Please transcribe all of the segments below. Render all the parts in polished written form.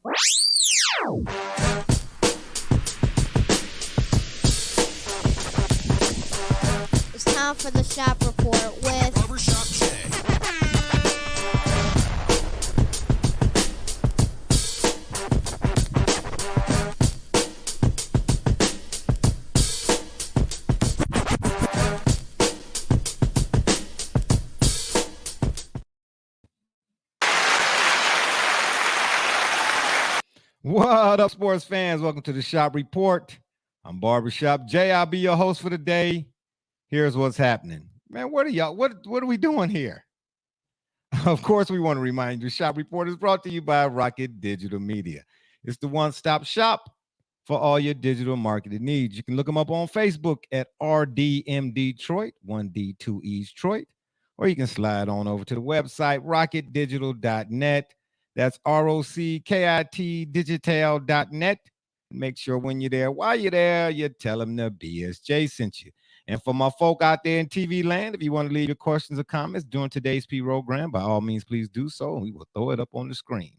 It's time for the shop report with Barbershop Jay. What up, sports fans? Welcome to the Shop Report. I'm Barbershop Jay. I'll be your host for the day. Here's what's happening. Man, what are we doing here? Of course, we want to remind you, Shop Report is brought to you by Rocket Digital Media. It's the one-stop shop for all your digital marketing needs. You can look them up on Facebook at RDM Detroit, 1D, 2E Detroit, or you can slide on over to the website, rocketdigital.net. That's ROCKIT digital.net. Make sure when you're there, while you're there, you tell them the BSJ sent you. And for my folk out there in TV land, if you want to leave your questions or comments during today's program, by all means, please do so. And we will throw it up on the screen.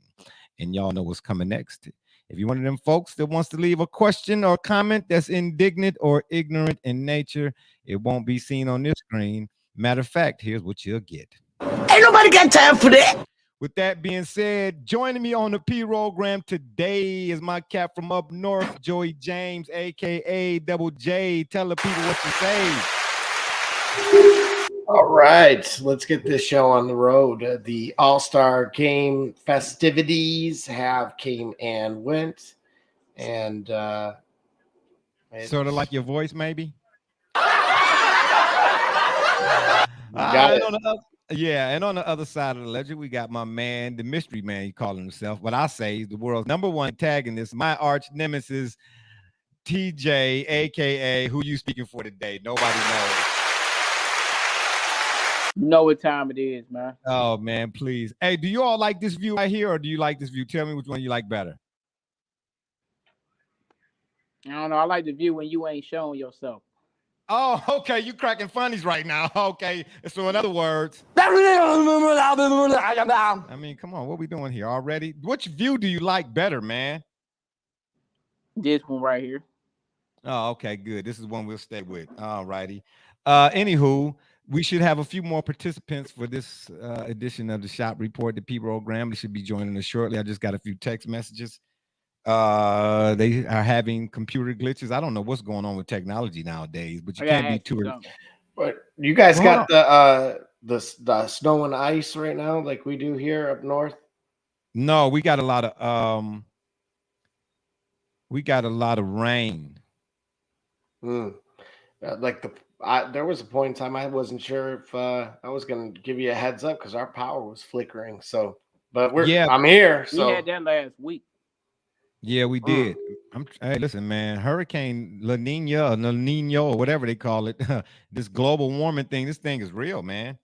And y'all know what's coming next. If you're one of them folks that wants to leave a question or comment that's indignant or ignorant in nature, it won't be seen on this screen. Matter of fact, here's what you'll get. Ain't nobody got time for that. With that being said, joining me on the program today is my cat from up north, Joey James, a.k.a. Double J. Tell the people what you say. All right, let's get this show on the road. The All-Star Game festivities have came and went. And sort of like your voice, maybe? Got it. Yeah, and on the other side of the ledger, we got my man, the mystery man, he calling himself, but I say he's the world's #1 antagonist, my arch nemesis, TJ, aka who you speaking for today? Nobody knows. You know what time it is, man. Oh man, please. Hey, do you all like this view right here, or do you like this view? Tell me which one you like better. I don't know. I like the view when you ain't showing yourself. Oh, okay. You cracking funnies right now. Okay. So in other words, I mean, come on. What we doing here already? Which view do you like better, man? This one right here. Oh, okay. Good. This is one we'll stay with. All righty. Anywho, we should have a few more participants for this edition of the Shop Report, the program. They should be joining us shortly. I just got a few text messages. They are having computer glitches. I don't know what's going on with technology nowadays, but you can't be too. But you guys got the snow and ice right now, like we do here up north. No, we got a lot of rain. Like there was a point in time I wasn't sure if I was gonna give you a heads up because our power was flickering. So, but I'm here. So we had that last week. Yeah, we did. Hey, listen, man, Hurricane La Nina or whatever they call it, this global warming thing, this thing is real, man.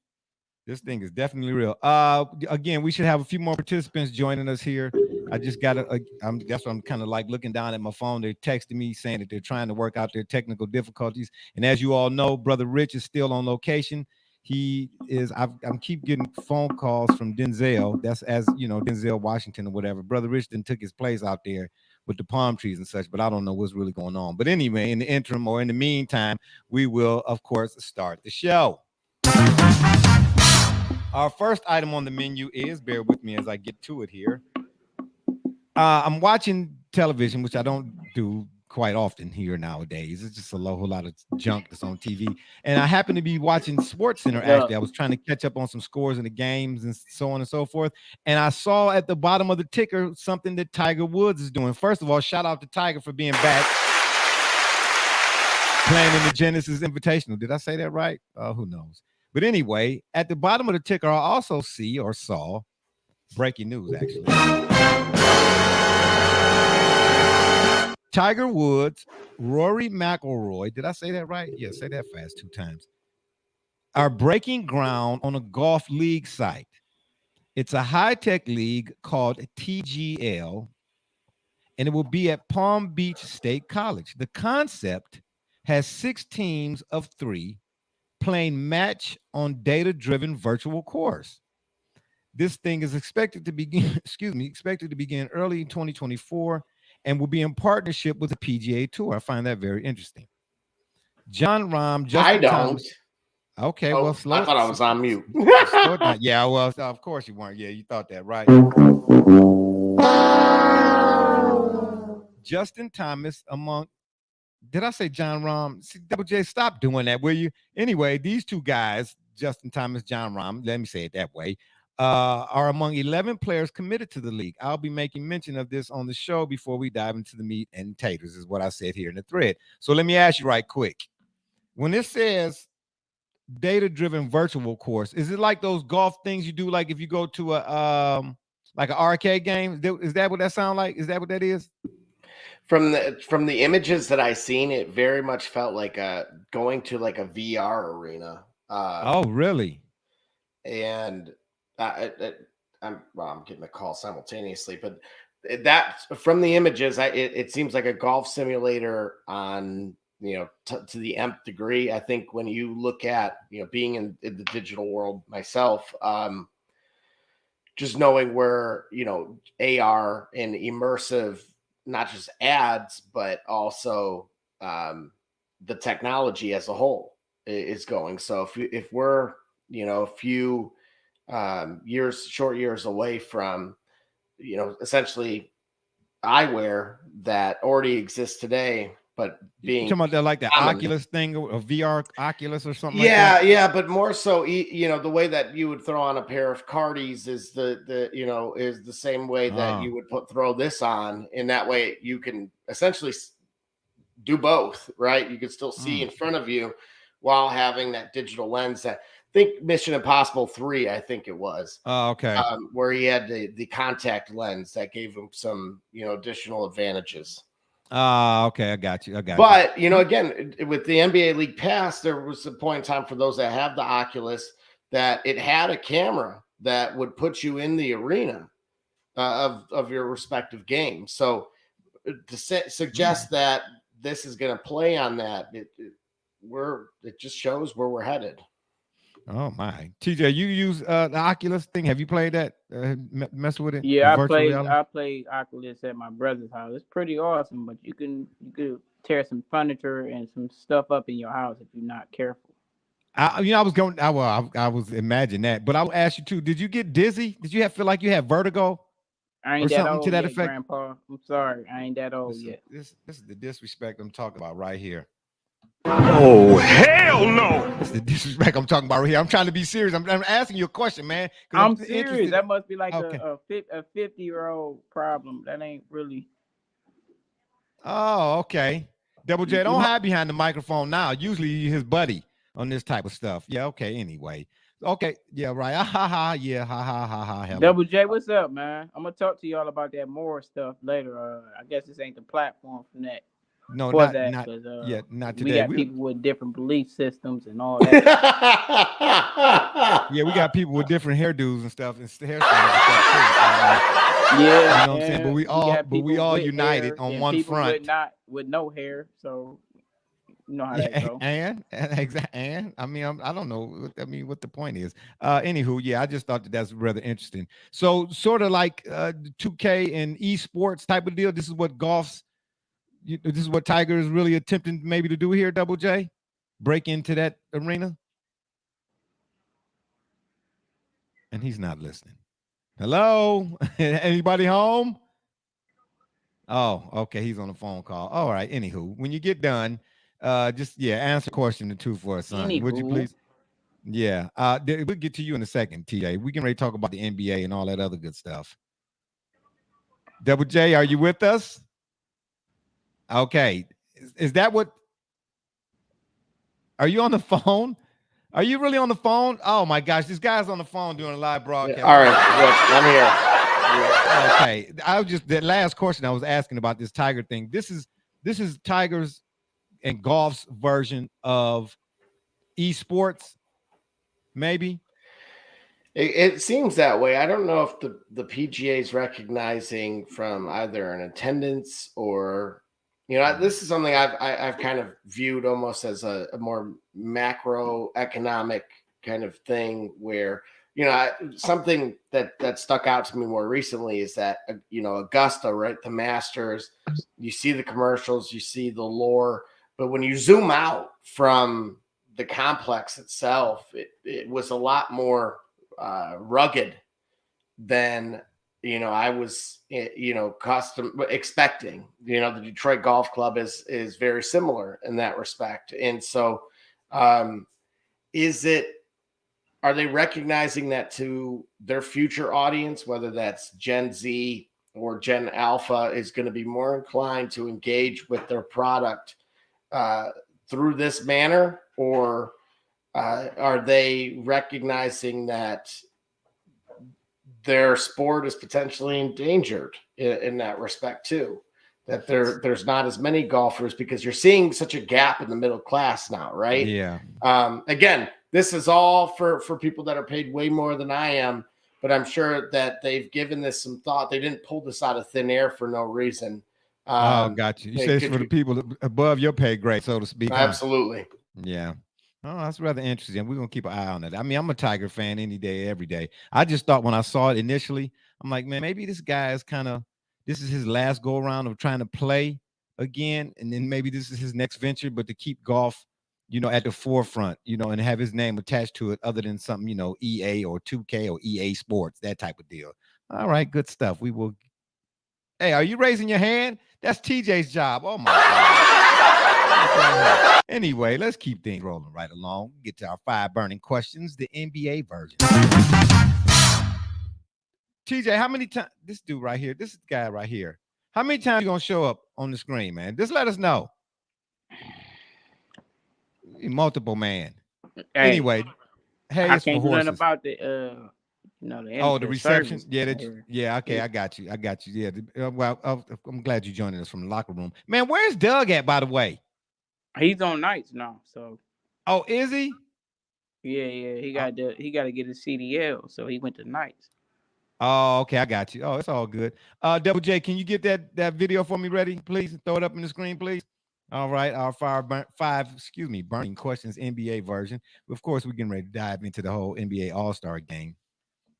This thing is definitely real. Again, we should have a few more participants joining us here. I just got that's what I'm kind of like looking down at my phone. They're texting me saying that they're trying to work out their technical difficulties. And as you all know, Brother Rich is still on location. He is, I'm keep getting phone calls from Denzel. That's, as you know, Denzel Washington or whatever. Brother Rich then took his place out there with the palm trees and such, but I don't know what's really going on. But anyway, in the interim or in the meantime, we will, of course, start the show. Our first item on the menu is, bear with me as I get to it here. I'm watching television, which I don't do quite often here nowadays. It's just a whole lot of junk that's on TV. And I happen to be watching Sports Center, actually. I was trying to catch up on some scores in the games and so on and so forth. And I saw at the bottom of the ticker something that Tiger Woods is doing. First of all, shout out to Tiger for being back, playing in the Genesis Invitational. Did I say that right? Who knows? But anyway, at the bottom of the ticker, I also saw breaking news, actually. Tiger Woods, Rory McIlroy, did I say that right? Yeah, say that fast 2 times, are breaking ground on a golf league site. It's a high-tech league called TGL, and it will be at Palm Beach State College. The concept has 6 teams of 3 playing match on data-driven virtual course. This thing is expected to begin, expected to begin early in 2024 and will be in partnership with the PGA Tour. I find that very interesting. John Rahm, I Justin don't. Thomas. Okay, well, Oh, I thought I was on mute. slow it down. Yeah, well, of course you weren't. Yeah, you thought that, right? Justin Thomas among. Did I say John Rahm? See, Double J, stop doing that, will you? Anyway, these two guys, Justin Thomas, John Rahm, let me say it that way, are among 11 players committed to the league. I'll be making mention of this on the show before we dive into the meat and taters, is what I said here in the thread. So let me ask you right quick. When it says data-driven virtual course, is it like those golf things you do, like if you go to a like an arcade game? Is that what that sound like? Is that what that is? From the images that I seen, it very much felt like going to like a VR arena. Oh, really? And I'm getting a call simultaneously, but that from the images, it seems like a golf simulator on to the nth degree. I think when you look at being in the digital world myself, just knowing where AR and immersive, not just ads, but also the technology as a whole is going. So if we're a few short years away from essentially eyewear that already exists today, but You talking about that, like the common. Oculus thing, or VR Oculus or something like that? Yeah, but more so, the way that you would throw on a pair of Cardis is is the same way that you would throw this on, and that way you can essentially do both, right? You can still see in front of you while having that digital lens. That think Mission Impossible 3, I think it was. Oh, okay. Where he had the contact lens that gave him some additional advantages. Okay, I got you. But again, with the NBA League Pass, there was a point in time for those that have the Oculus that it had a camera that would put you in the arena of your respective game. So to suggest that this is going to play on that, it just shows where we're headed. Oh my, TJ, you use the Oculus thing? Have you played that? Mess with it? Yeah, I played Oculus at my brother's house. It's pretty awesome, but you could tear some furniture and some stuff up in your house if you're not careful. I was imagining that, but I will ask you too. Did you get dizzy? Did you feel like you had vertigo? I ain't or that something old to that yet, effect? Grandpa. I'm sorry, I ain't that old yet. This is the disrespect I'm talking about right here. Oh, hell no. It's the disrespect I'm talking about right here. I'm trying to be serious. I'm asking you a question, man. I'm serious. That must be like a 50-year-old problem. That ain't really. Oh, okay. Double J, don't hide behind the microphone now. Usually his buddy on this type of stuff. Yeah, okay, anyway. Okay, yeah, right. Yeah, hello. Double J, what's up, man? I'm gonna talk to y'all about that more stuff later. I guess this ain't the platform for that. No, not not today. We got people with different belief systems and all that. Yeah, we got people with different hairdos and stuff and hairstyles and stuff too. Yeah, you know what I'm saying? But we all united on one front. With no hair, so you know how that goes. And I mean, I don't know. I mean, what the point is. Anywho, yeah, I just thought that's rather interesting. So, sort of like 2K and esports type of deal. This is what this is what Tiger is really attempting maybe to do here, Double J? Break into that arena? And he's not listening. Hello? Anybody home? Oh, okay. He's on a phone call. All right. Anywho, when you get done, just answer question or two for us, son. Would you please? Yeah. We'll get to you in a second, TA. We can ready to talk about the NBA and all that other good stuff. Double J, are you with us? Okay. Is that what? Are you on the phone? Are you really on the phone? Oh my gosh, this guy's on the phone doing a live broadcast. Yeah, all right, I'm here. Yeah. Okay. That last question I was asking about this Tiger thing. This is Tiger's and golf's version of esports, maybe. It seems that way. I don't know if the PGA is recognizing from either an attendance or this is something I've kind of viewed almost as a more macroeconomic kind of thing where something that stuck out to me more recently is that, Augusta, right? The Masters, you see the commercials, you see the lore, but when you zoom out from the complex itself, it was a lot more rugged than, I was, expecting. The Detroit Golf Club is very similar in that respect. And so are they recognizing that to their future audience, whether that's Gen Z or Gen Alpha, is going to be more inclined to engage with their product through this manner? Or are they recognizing that their sport is potentially endangered in that respect too? That there's not as many golfers because you're seeing such a gap in the middle class now, right? Yeah. Again, this is all for people that are paid way more than I am, but I'm sure that they've given this some thought. They didn't pull this out of thin air for no reason. Got you. You say it's for the people above your pay grade, so to speak. Absolutely. Huh? Yeah. Oh, that's rather interesting. We're going to keep an eye on that. I mean, I'm a Tiger fan any day, every day. I just thought when I saw it initially, I'm like, man, maybe this guy is this is his last go around of trying to play again. And then maybe this is his next venture, but to keep golf, at the forefront, and have his name attached to it other than something, EA or 2K or EA Sports, that type of deal. All right, good stuff. We will. Hey, are you raising your hand? That's TJ's job. Oh, my God. Anyway, let's keep things rolling right along. Get to our 5 burning questions, the NBA version. TJ, how many times, this dude right here, this guy right here, how many times you going to show up on the screen, man? Just let us know. Multiple, man. Hey, anyway, hey, I it's can't for do nothing horses. about the the reception. service. Yeah, okay, I got you. Yeah, well, I'm glad you joining us from the locker room, man. Where's Doug at, by the way? He's on nights now, so. Oh, is he? Yeah. He got to get his CDL, so he went to nights. Oh, okay, I got you. Oh, it's all good. Double J, can you get that video for me ready, please? Throw it up in the screen, please. All right, our burning questions NBA version. Of course, we're getting ready to dive into the whole NBA All-Star game.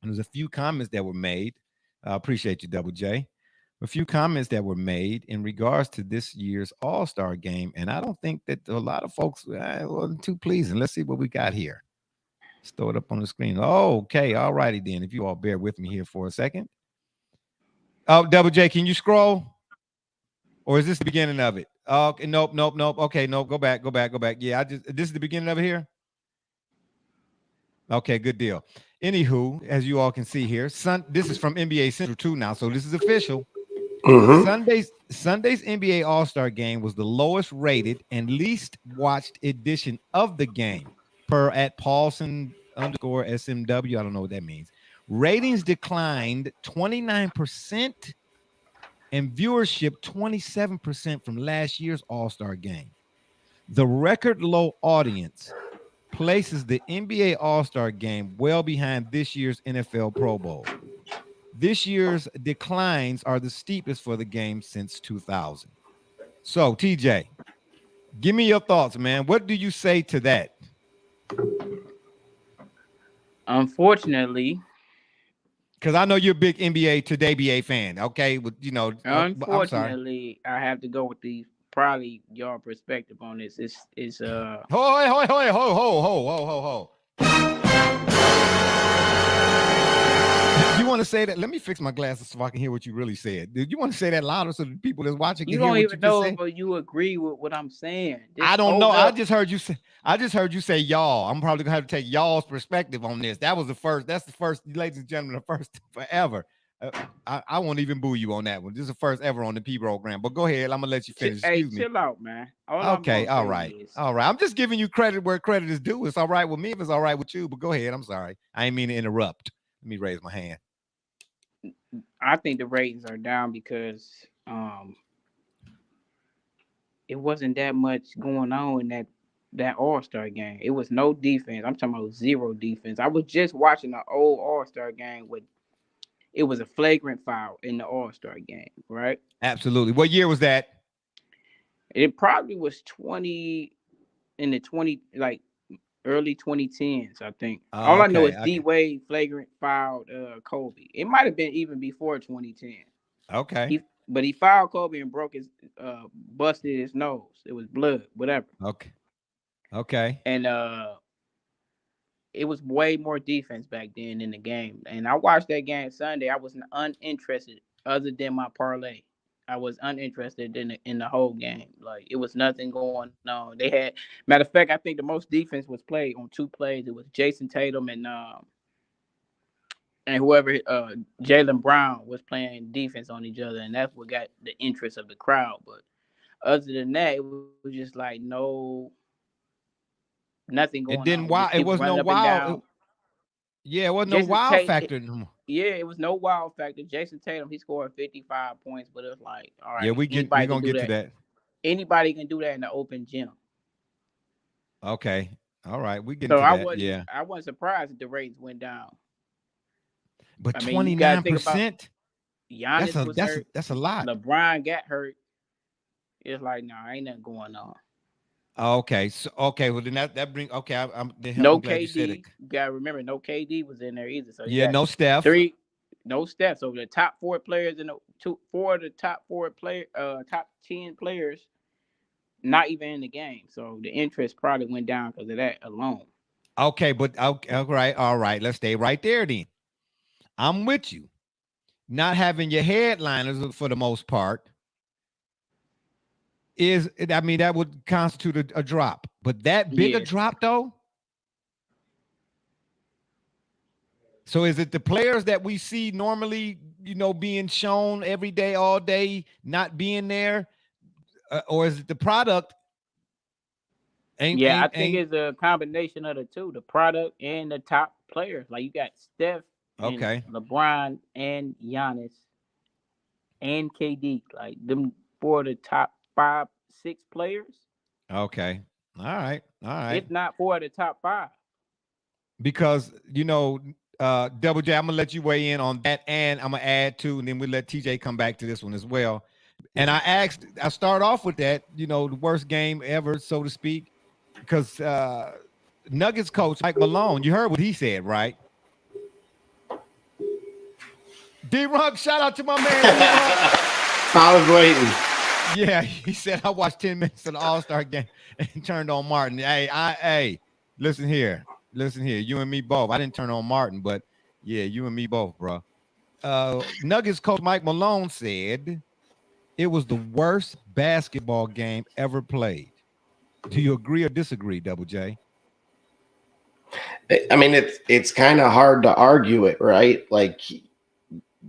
And there's a few comments that were made. Appreciate you, Double J. A few comments that were made in regards to this year's All-Star game, and I don't think that a lot of folks wasn't too pleasing. Let's see what we got here. Let's throw it up on the screen. Oh, okay, all righty then. If you all bear with me here for a second. Oh, Double J, can you scroll? Or is this the beginning of it? Okay, nope. Okay, nope. Go back. Yeah, this is the beginning of it here. Okay, good deal. Anywho, as you all can see here, this is from NBA Central 2 now, so this is official. Mm-hmm. Sunday's NBA All-Star game was the lowest rated and least watched edition of the game, per at Paulson_SMW. I don't know what that means. Ratings declined 29%. And viewership 27% from last year's All-Star game. The record low audience places the NBA All-Star game well behind this year's NFL Pro Bowl. This year's declines are the steepest for the game since 2000. So, TJ, give me your thoughts, man. What do you say to that? Unfortunately, because I know you're a big NBA Today BA fan, okay? But unfortunately, I have to go with probably your perspective on this. It's Ho. You want to say that? Let me fix my glasses so I can hear what you really said. Did you want to say that louder so the people that's watching can hear what you just said? You don't even know if you agree with what I'm saying. I don't know. I just heard you say y'all. I'm probably gonna have to take y'all's perspective on this. That's the first, ladies and gentlemen, the first forever. I won't even boo you on that one. This is the first ever on the P program. But go ahead. I'm gonna let you finish. Excuse me. Chill out, man. Okay. All right. I'm just giving you credit where credit is due. It's all right with me if it's all right with you. But go ahead. I'm sorry. I ain't mean to interrupt. Let me raise my hand. I think the ratings are down because it wasn't that much going on in that All-Star game. It was no defense. I'm talking about zero defense. I was just watching the old All-Star game with it was a flagrant foul in the All-Star game, right? Absolutely. What year was that? It probably was 20 in the 20, like early 2010s, I think. Oh, All I know okay. is D Wade flagrant fouled Kobe. It might have been even before 2010. Okay. But he fouled Kobe and broke his busted his nose. It was blood, whatever. Okay. Okay. And it was way more defense back then in the game. And I watched that game Sunday. I was uninterested other than my parlay. I was uninterested in the whole game. Like it was nothing going on. They had matter of fact, I think the most defense was played on 2 plays. It was Jason Tatum and whoever Jaylen Brown was playing defense on each other, and that's what got the interest of the crowd. But other than that, it was just like nothing going It on. didn't Just wow. It people was running no up and wow. down. Yeah, it wasn't no Jason wow Tatum, factor. No more. yeah, it was no wild factor. Jason Tatum, he scored 55 points, but it was like, all Yeah, right, we're anybody can gonna do get to that. that. Anybody can do that in the open gym. Okay. All right. We get So into that. Yeah. I wasn't surprised that the ratings went down. But I mean, you got to think about 29%, Giannis was hurt, that's a lot. LeBron got hurt. It's like, no, ain't nothing going on. Okay. So okay, well then that bring okay. I'm No glad you said it. KD. You gotta remember, no KD was in there either. So you Yeah, got no Steph. no Steph. So the top 4 players in four of the top top 10 players, not even in the game. So the interest probably went down because of that alone. Okay, but okay, all right. Let's stay right there then. I'm with you. Not having your headliners for the most part is, I mean, that would constitute a drop. But that bigger Yeah. drop though. So is it the players that we see normally, being shown every day, all day, not being there, or is it the product? Yeah, I think it's a combination of the two, the product and the top players. Like you got Steph and Okay. LeBron and Giannis and KD. Like them 4 of the top 5, 6 players. Okay. All right. If not 4 of the top 5. Because Double J, I'm gonna let you weigh in on that, and I'm gonna add to, and then we'll let TJ come back to this one as well. And I start off with that, the worst game ever, so to speak, because Nuggets coach Mike Malone, you heard what he said, right? D-Rock, shout out to my man. I was waiting. Yeah, he said I watched 10 minutes of the All-Star game and turned on Martin. Hey, listen here, you and me both. I didn't turn on Martin, but yeah, you and me both, bro. Nuggets coach Mike Malone said it was the worst basketball game ever played. Do you agree or disagree, Double J? I mean, it's kind of hard to argue it, right? Like,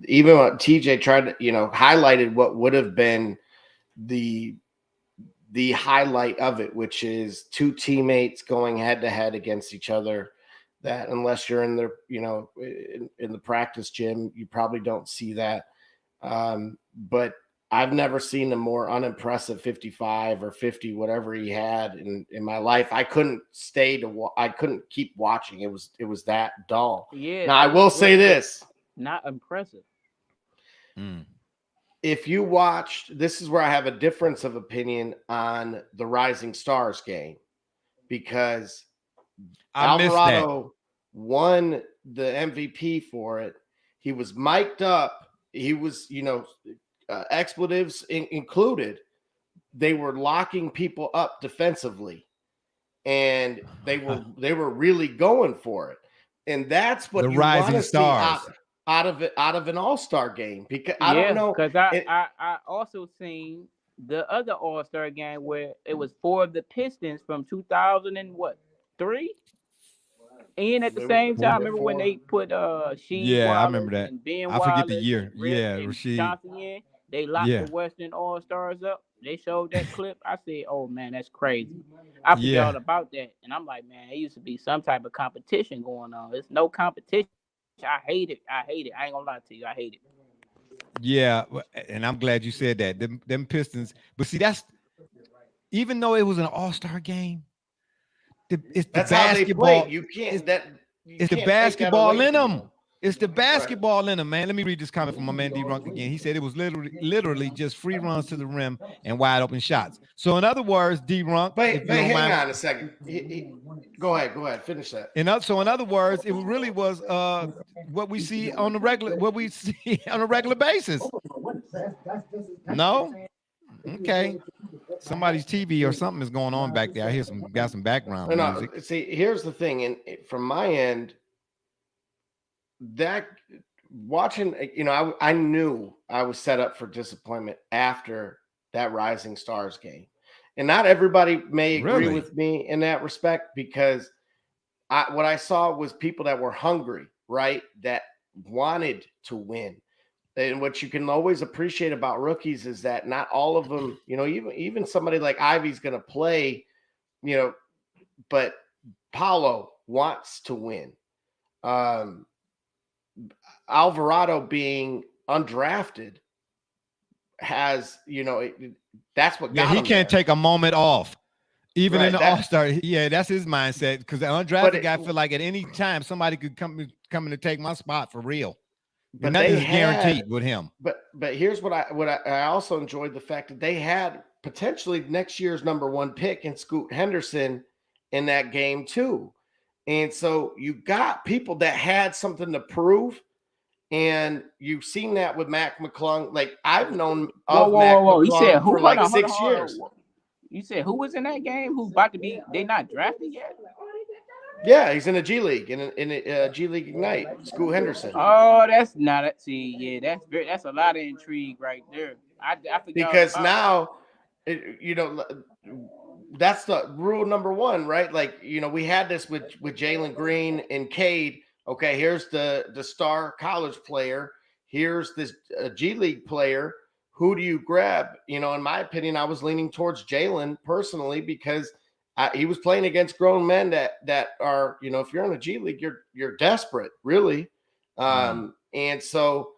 even what TJ tried to, highlighted what would have been the highlight of it, which is 2 teammates going head to head against each other. That unless you're in the, in the practice gym, you probably don't see that. But I've never seen a more unimpressive 55 or 50, whatever he had in my life. I couldn't I couldn't keep watching. It was that dull. Yeah. Now I will say this. Not impressive. If you watched, this is where I have a difference of opinion on the Rising Stars game, because Alvarado won the MVP for it. He was mic'd up. He was, expletives included. They were locking people up defensively, and they were really going for it. And that's what you want to see out of an all-star game, because I don't know, because I also seen the other all-star game where it was 4 of the Pistons from 2003, and at the same time, remember when they put Sheed I Wallace remember that. and Ben I Wallace forget the year. and and Rasheed Johnson in, they locked the Western All-Stars up. They showed that clip. I said, oh man, that's crazy. I forgot about that, and I'm like, man, it used to be some type of competition going on. There's no competition. I hate it. I ain't gonna lie to you. I hate it. Yeah, and I'm glad you said that. Them Pistons, but see, that's, even though it was an all-star game, it's that's the basketball. how they play. You can't it's the basketball in them. It's the basketball in him, man. Let me read this comment from my man D-Runk again. He said it was literally just free runs to the rim and wide open shots. So in other words, D-Runk, but hang on a second. Go ahead, finish that. So in other words, it really was what we see on the regular basis. No? Okay. Somebody's TV or something is going on back there. I hear got some background music. See, here's the thing, and from my end, that watching, I knew I was set up for disappointment after that Rising Stars game. And not everybody may agree with me in that respect, because what I saw was people that were hungry, right? That wanted to win. And what you can always appreciate about rookies is that not all of them, even somebody like Ivy's going to play, but Paulo wants to win. Alvarado being undrafted has, that's what got him. He can't take a moment off. Even in the All-Star, that's his mindset. Because the undrafted guy feel like at any time somebody could come in to take my spot for real. But that is guaranteed with him. But here's what I also enjoyed, the fact that they had potentially next year's #1 pick in Scoot Henderson in that game too. And so you got people that had something to prove. And you've seen that with Mac McClung. Like, I've known of Mac McClung you said who, for like 6 years. You said who was in that game? Who's about to be? They not drafted yet. Yeah, he's in a G League in a G League Ignite. Scoot Henderson. Oh, that's not it. See, yeah, that's a lot of intrigue right there. I forgot because now, that's the rule #1, right? Like, we had this with Jalen Green and Cade. Okay, here's the star college player. Here's this G League player. Who do you grab? In my opinion, I was leaning towards Jalen personally, because he was playing against grown men that are, if you're in a G League, you're desperate, really. And so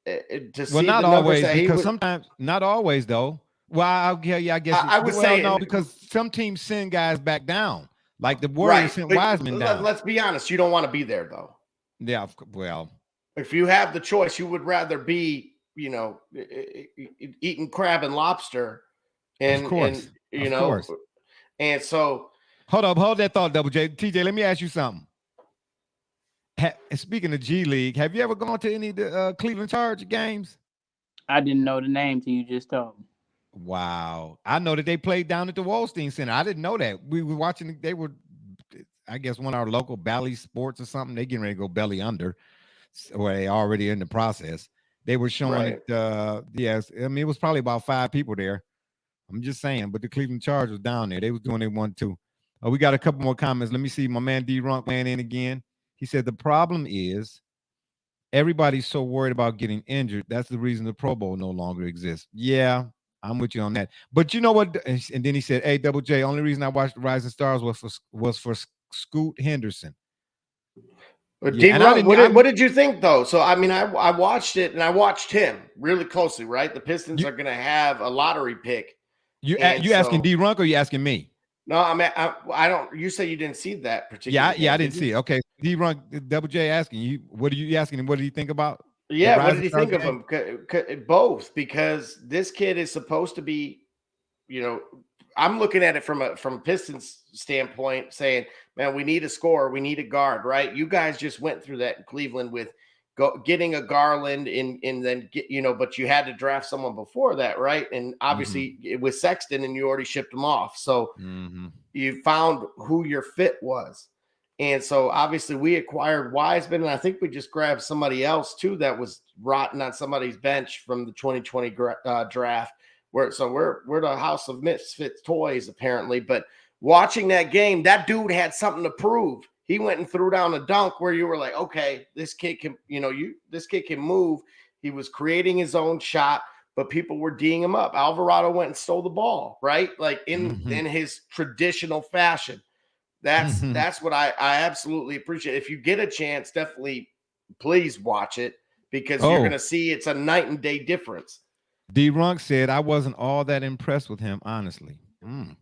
to see not the always, that because sometimes not always though. Well, I guess I would say no, because some teams send guys back down. Like the Warriors sent Wiseman down. Let's be honest. You don't want to be there, though. Yeah, well. If you have the choice, you would rather be, eating crab and lobster. And, of course. And so. Hold that thought, Double J. TJ, let me ask you something. Speaking of G League, have you ever gone to any of the Cleveland Charge games? I didn't know the name till you just told me. Wow. I know that they played down at the Wallstein Center. I didn't know that. We were watching, they were, I guess, one of our local Bally Sports or something. They getting ready to go belly under, or they already in the process. They were showing it. Yes. I mean, it was probably about 5 people there. I'm just saying, but the Cleveland Charge was down there. They was doing it 1-2. We got a couple more comments. Let me see. My man D-Runk ran in again. He said, the problem is everybody's so worried about getting injured. That's the reason the Pro Bowl no longer exists. Yeah. I'm with you on that. But you know what? And then he said, hey, Double J, only reason I watched the Rising Stars was for Scoot Henderson. What did you think, though? So, I mean, I watched it, and I watched him really closely, right? The Pistons are going to have a lottery pick. You asking D-Runk or you asking me? No, I don't. You say you didn't see that particular. Yeah, I didn't see it. Okay, D-Runk, Double J asking you. What are you asking him? What did he think about? Yeah, what did he think of him? Both, because this kid is supposed to be, I'm looking at it from a Pistons standpoint, saying, man, we need a scorer, we need a guard, right? You guys just went through that in Cleveland with getting a Garland and then but you had to draft someone before that, right? And obviously it was Sexton, and you already shipped him off, so you found who your fit was. And so obviously we acquired Wiseman, and I think we just grabbed somebody else too that was rotten on somebody's bench from the 2020 draft. We're the house of misfits toys apparently. But watching that game, that dude had something to prove. He went and threw down a dunk where you were like, okay, this kid can, this kid can move. He was creating his own shot, but people were D'ing him up. Alvarado went and stole the ball, right? Like in his traditional fashion. That's what I absolutely appreciate. If you get a chance, definitely please watch it, because you're going to see it's a night and day difference. D-Runk said, I wasn't all that impressed with him, honestly. And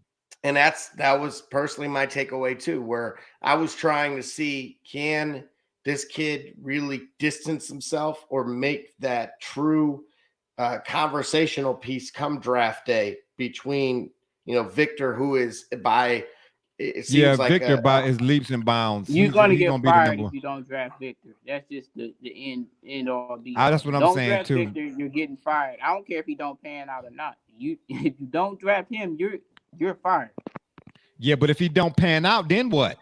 that was personally my takeaway too, where I was trying to see, can this kid really distance himself or make that true conversational piece come draft day between, Victor, who is it seems like Victor by his leaps and bounds. You're gonna He's get gonna be the fired number if one. you don't draft Victor. That's just the end all be. That's what I'm don't saying draft too. Victor, you're getting fired. I don't care if he don't pan out or not. If you don't draft him, you're fired. Yeah, but if he don't pan out, then what?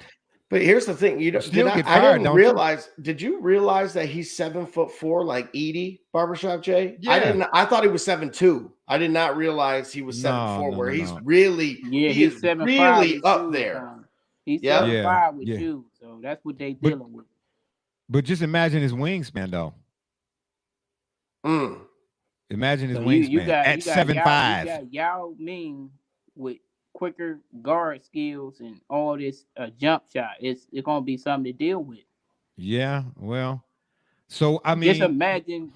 But here's the thing: I didn't realize. Did you realize that he's 7'4" like Edie Barbershop Jay? Yeah. I didn't. I thought he was 7'2". I did not realize he was 7'4", where he's really he's 7'5" really up there. He's 7'5" with shoes, so that's what they dealing with. But just imagine his wingspan, though. Imagine his wingspan at 7'5". You got Yao Ming with quicker guard skills and all this jump shot. It's gonna be something to deal with. Yeah, well, so I mean, imagine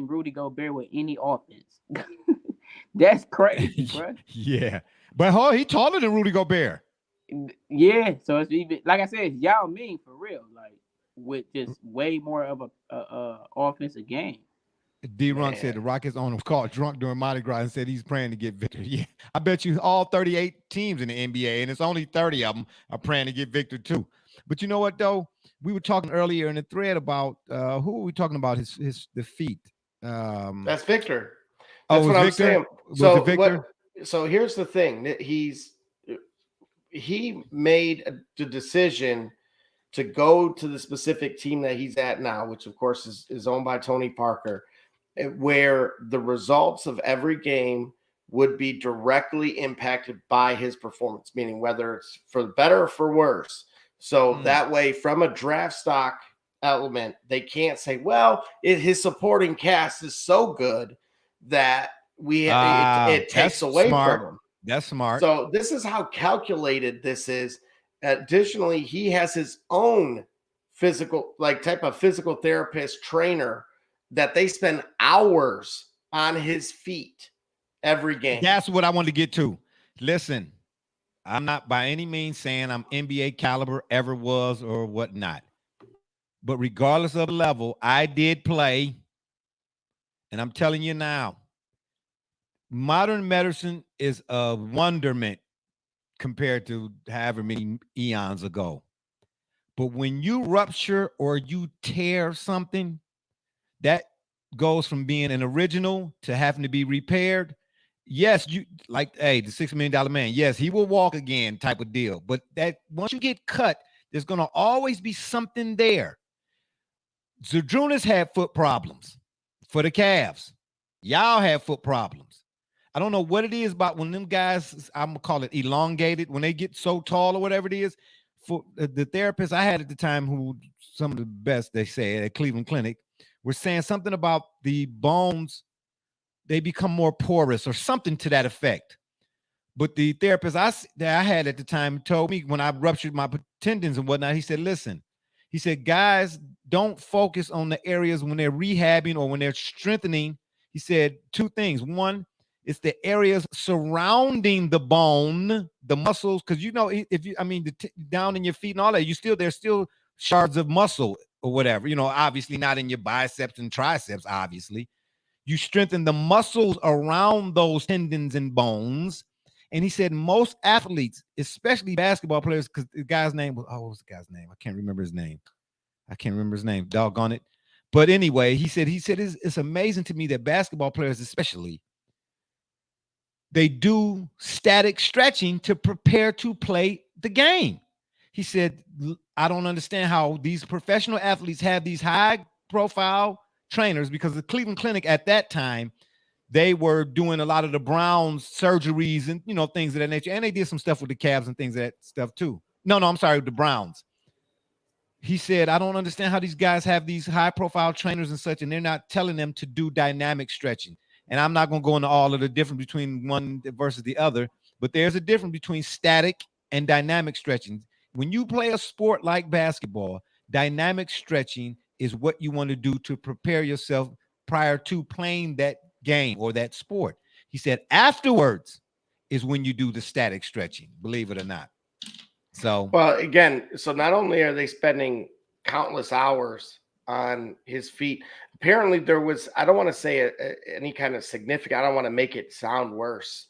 Rudy Gobert with any offense. That's crazy, bro. Yeah, but he taller than Rudy Gobert. Yeah, so it's even like I said, it's Yao Ming for real, like with just way more of a offensive game. D-Runk said the Rockets owner was called drunk during Mardi Gras and said he's praying to get Victor. Yeah, I bet you all 38 teams in the NBA, and it's only 30 of them are praying to get Victor too. But you know what, though? We were talking earlier in the thread about who were we talking about the feet? That's Victor. That's what I'm saying. So here's the thing: that he made the decision to go to the specific team that he's at now, which of course is owned by Tony Parker, where the results of every game would be directly impacted by his performance, meaning whether it's for better or for worse. So that way, from a draft stock element, they can't say, well, his supporting cast is so good that it takes away from him. That's smart. So this is how calculated this is. Additionally, he has his own type of physical therapist trainer that they spend hours on his feet every game. That's what I wanted to get to. Listen, I'm not by any means saying I'm NBA caliber, ever was or whatnot. But regardless of the level, I did play. And I'm telling you now, modern medicine is a wonderment compared to however many eons ago. But when you rupture or you tear something, that goes from being an original to having to be repaired. Yes, the $6 million man. Yes, he will walk again type of deal. But that once you get cut, there's going to always be something there. Zydrunas had foot problems for the Cavs. Y'all have foot problems. I don't know what it is about when them guys, I'm going to call it elongated, when they get so tall or whatever it is. For the therapist I had at the time, who some of the best, they say, at Cleveland Clinic, were saying something about the bones, they become more porous or something to that effect. But the therapist that I had at the time told me when I ruptured my tendons and whatnot, he said, listen, he said, guys, don't focus on the areas when they're rehabbing or when they're strengthening. He said two things. One, it's the areas surrounding the bone, the muscles, because down in your feet and all that, there's still shards of muscle or whatever, obviously not in your biceps and triceps, obviously. You strengthen the muscles around those tendons and bones. And he said most athletes, especially basketball players, because the guy's name was, what was the guy's name? I can't remember his name. Doggone it. But anyway, he said it's amazing to me that basketball players especially, they do static stretching to prepare to play the game. He said, I don't understand how these professional athletes have these high profile trainers, because the Cleveland Clinic at that time, they were doing a lot of the Browns surgeries and, things of that nature. And they did some stuff with the Cavs and things of that stuff too. No, I'm sorry, the Browns. He said, I don't understand how these guys have these high profile trainers and such, and they're not telling them to do dynamic stretching. And I'm not going to go into all of the difference between one versus the other, but there's a difference between static and dynamic stretching. When you play a sport like basketball, dynamic stretching is what you want to do to prepare yourself prior to playing that game or that sport. He said afterwards is when you do the static stretching, believe it or not. So, well, again, so not only are they spending countless hours on his feet. Apparently there was, I don't want to say any kind of significant, I don't want to make it sound worse,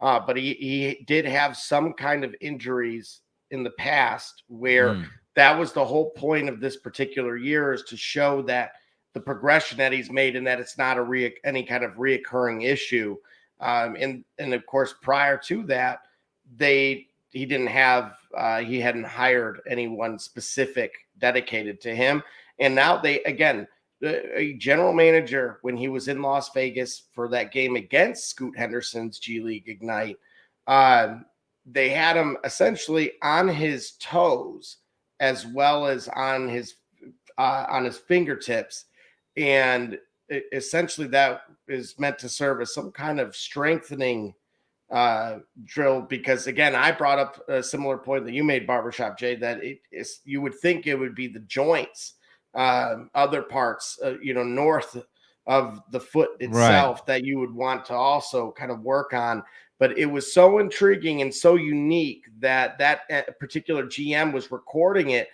but he did have some kind of injuries in the past where that was the whole point of this particular year, is to show that the progression that he's made and that it's not any kind of reoccurring issue. And of course, prior to that, he hadn't hired anyone specific dedicated to him. And now a general manager, when he was in Las Vegas for that game against Scoot Henderson's G League Ignite, they had him essentially on his toes as well as on his fingertips. And essentially that is meant to serve as some kind of strengthening drill, because again, I brought up a similar point that you made, Barbershop Jay, that you would think it would be the joints, other parts, north of the foot itself, that you would want to also kind of work on. But it was so intriguing and so unique that particular GM was recording it.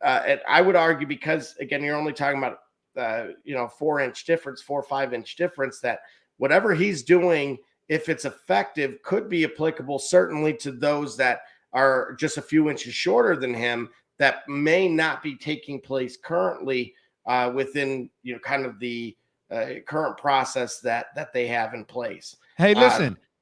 And I would argue, because again, you're only talking about 4-inch difference, 4 or 5 inch difference, that whatever he's doing, if it's effective, could be applicable certainly to those that are just a few inches shorter than him, that may not be taking place currently within kind of the current process that they have in place. Hey,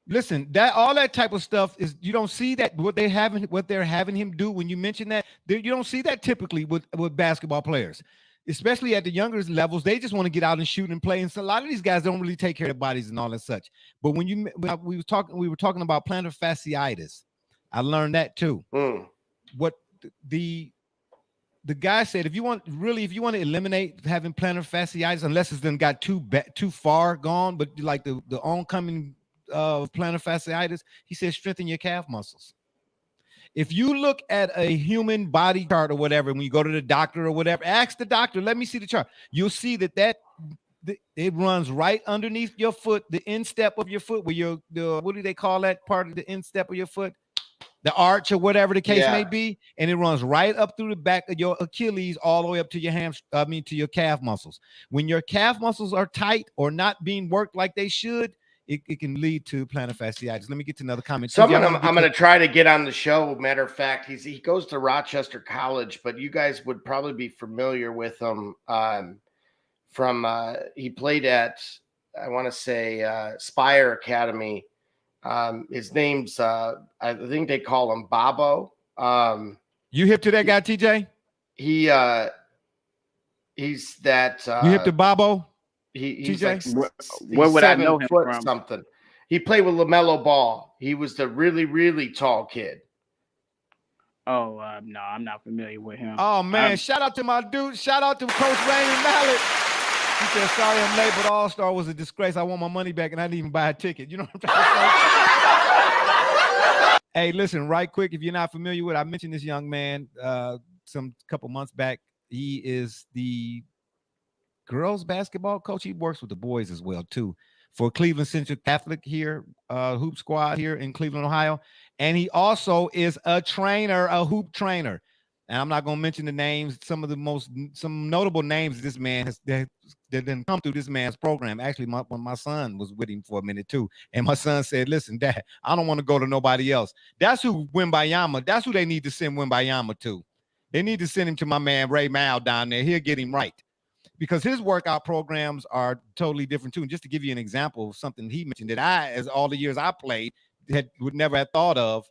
listen, that all that type of stuff is, you don't see that what they're having him do. When you mention that, you don't see that typically with basketball players, especially at the younger levels. They just want to get out and shoot and play. And so a lot of these guys don't really take care of their bodies and all that such. But when we were talking about plantar fasciitis, I learned that too. What the guy said, if you want to eliminate having plantar fasciitis, unless it's then got too far gone, but like the oncoming plantar fasciitis, he said, strengthen your calf muscles. If you look at a human body chart or whatever, when you go to the doctor or whatever, ask the doctor, let me see the chart. You'll see that it runs right underneath your foot, the instep of your foot, where what do they call that part of the instep of your foot? The arch or whatever the case may be. And it runs right up through the back of your Achilles all the way up to your to your calf muscles. When your calf muscles are tight or not being worked like they should, it can lead to plantar fasciitis. Let me get to another comment. I'm going to try to get on the show. Matter of fact, he goes to Rochester College, but you guys would probably be familiar with him from he played at, I want to say, Spire Academy. His name's I think they call him Bobo. You hip to that guy, TJ? He's that. You hip to Bobo? He's like, where would I know him from? Something. He played with LaMelo Ball. He was the really, really tall kid. Oh, no, I'm not familiar with him. Oh, man. Shout out to my dude. Shout out to Coach Raymond Mallett. He said, sorry I'm late, but All-Star was a disgrace. I want my money back, and I didn't even buy a ticket. You know what I'm trying to say? Hey, listen, right quick, if you're not familiar with, I mentioned this young man some couple months back. He is the girls basketball coach. He works with the boys as well too, for Cleveland Central Catholic here, hoop squad here in Cleveland, Ohio. And he also is a hoop trainer. And I'm not going to mention the names, some notable names this man has that didn't come through this man's program. Actually, my son was with him for a minute too. And my son said, listen, Dad, I don't want to go to nobody else. That's who Wimbayama, that's who they need to send Wimbayama to. They need to send him to my man Ray Mal down there. He'll get him right, because his workout programs are totally different too. And just to give you an example of something he mentioned that as all the years I played, would never have thought of.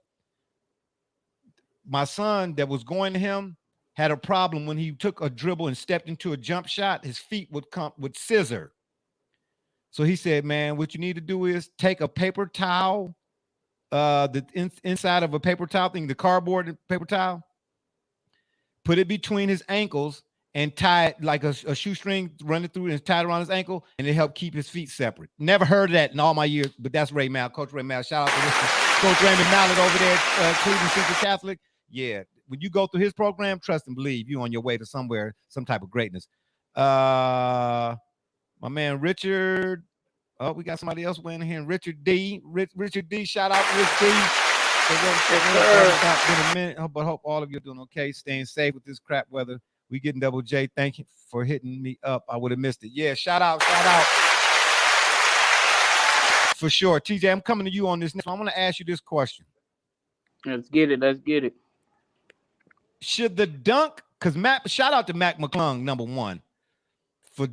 My son that was going to him had a problem when he took a dribble and stepped into a jump shot. His feet would scissor. So he said, man, what you need to do is take a paper towel, inside of a paper towel thing, the cardboard paper towel, put it between his ankles and tie it like a shoestring, run it through and tie it around his ankle, and it helped keep his feet separate. Never heard of that in all my years, but that's Ray Mal, Coach Ray Mal. Shout out to Coach Raymond Mallett over there at Cleveland Central Catholic. Yeah, when you go through his program, trust and believe you're on your way to somewhere, some type of greatness. My man Richard. Oh, we got somebody else weighing in here. Richard D. Richard D. Shout out to Rich D. It's been a minute, but hope all of you are doing okay, staying safe with this crap weather We getting Double J. Thank you for hitting me up. I would have missed it. Yeah, shout out. For sure. TJ, I'm coming to you on this next one. I want to ask you this question. Let's get it. Should the dunk, because shout out to Mac McClung, number one, for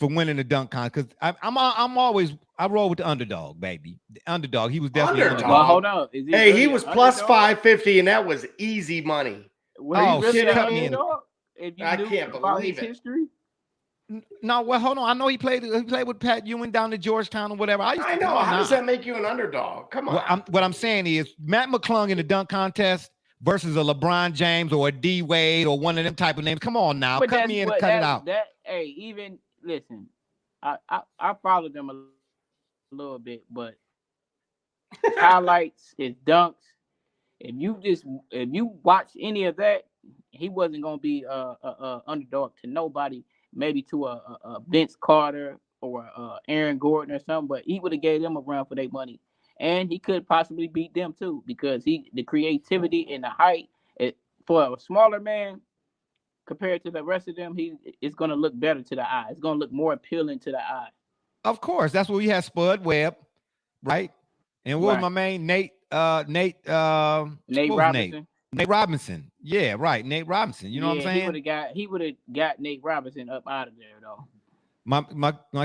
winning the dunk contest. Because I roll with the underdog, baby. The underdog. He was definitely Underdog. Well, hold on. He was plus 550, and that was easy money. Shit, cut me in. If you I knew can't about believe his it. history. No, well, hold on. I know he played with Pat Ewing down to Georgetown or whatever. I know. How does that make you an underdog? Come on. What I'm saying is Matt McClung in the dunk contest versus a LeBron James or a D Wade or one of them type of names. Come on now, cut me in and cut it out. Even listen, I followed them a little bit, but highlights, his dunks. If you watch any of that, he wasn't gonna be a underdog to nobody. Maybe to a Vince Carter or Aaron Gordon or something, but he would have gave them a run for their money, and he could possibly beat them too because the creativity and the height for a smaller man compared to the rest of them, it's gonna look better to the eye. It's gonna look more appealing to the eye. Of course, that's what we had. Spud Webb, right? And what was my main Nate Robinson. Nate Robinson. Yeah, right. Nate Robinson. You know what I'm saying? He would have got Nate Robinson up out of there though. My